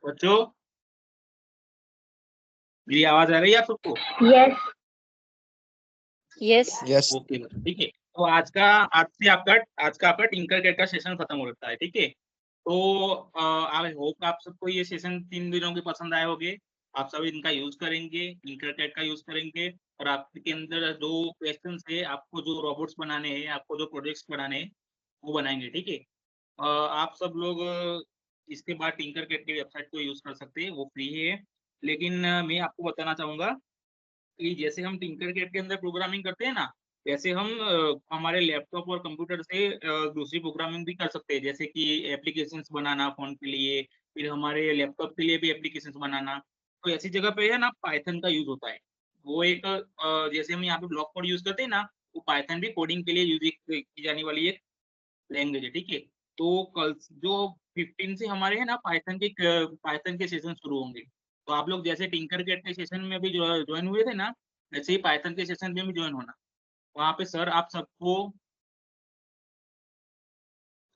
बच्चों, मेरी आवाज आ रही है आप सबको? Yes. यस। Yes. ओके बच्चों, ठीक है। तो आज से आपका टिंकरकैड का सेशन खत्म हो रहा है, ठीक है। तो आई होप आप सबको ये सेशन 3 दिनों के पसंद आए होंगे। आप सब इनका यूज करेंगे, टिंकरकैड का यूज करेंगे, और आपके अंदर जो क्वेश्चन है, आपको जो रोबोट्स बनाने हैं, आपको जो प्रोजेक्ट्स बनाने हैं, वो बनाएंगे, ठीक है। आप सब लोग इसके बाद टिंकरकैड की वेबसाइट को यूज कर सकते हैं, वो फ्री है। लेकिन मैं आपको बताना चाहूंगा कि जैसे हम टिंकरकैड के अंदर प्रोग्रामिंग करते हैं ना, वैसे हम हमारे लैपटॉप और कंप्यूटर से दूसरी प्रोग्रामिंग भी कर सकते हैं, जैसे कि एप्लीकेशंस बनाना फोन के लिए, फिर हमारे लैपटॉप के लिए भी एप्लीकेशंस बनाना। तो ऐसी जगह पे है ना, पाइथन का यूज होता है। वो एक जैसे हम यहाँ पे ब्लॉक कोड यूज करते हैं ना, वो पाइथन भी कोडिंग के लिए यूज की जाने वाली एक लैंग्वेज है, ठीक है। तो कल जो 15 से हमारे है ना पाइथन के सेशन शुरू होंगे। तो आप लोग जैसे टिंकरकैड के सेशन में भी ज्वाइन हुए थे ना, वैसे ही पाइथन के सेशन में भी ज्वाइन होना। वहाँ पे सर आप सबको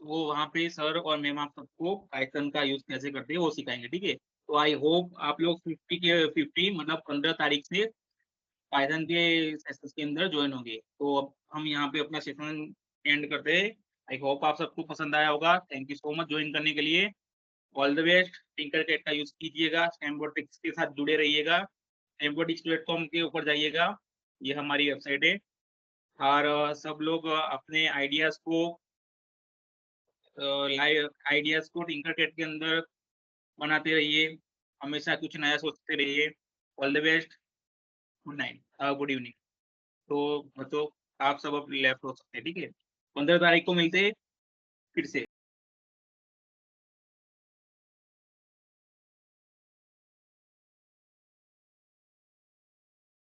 वो वहाँ पे सर और मैम आप सबको पाइथन का यूज कैसे करते हैं वो सिखाएंगे, ठीक है। तो आई होप आप लोग 50 मतलब 15 तारीख से पाइथन के सेशंस के अंदर ज्वाइन होंगे। तो अब हम यहाँ पे अपना सेशन एंड करते हैं। आई होप आप सबको पसंद आया होगा। Thank you so much join करने के लिए। All the best. टिंकरकैड का यूज कीजिएगा, स्टैम्बोटिक्स के साथ जुड़े रहिएगा, स्टैम्बोटिक्स प्लेटफॉर्म के ऊपर जाइएगा, ये हमारी वेबसाइट है। और सब लोग अपने आइडियाज को टिंकरकैड के अंदर बनाते रहिए, हमेशा कुछ नया सोचते रहिए। All the best. Good night, good evening. तो बच्चों, आप सब अब लेफ्ट हो सकते हैं, ठीक है। 15 तारीख को मिलते हैं फिर से।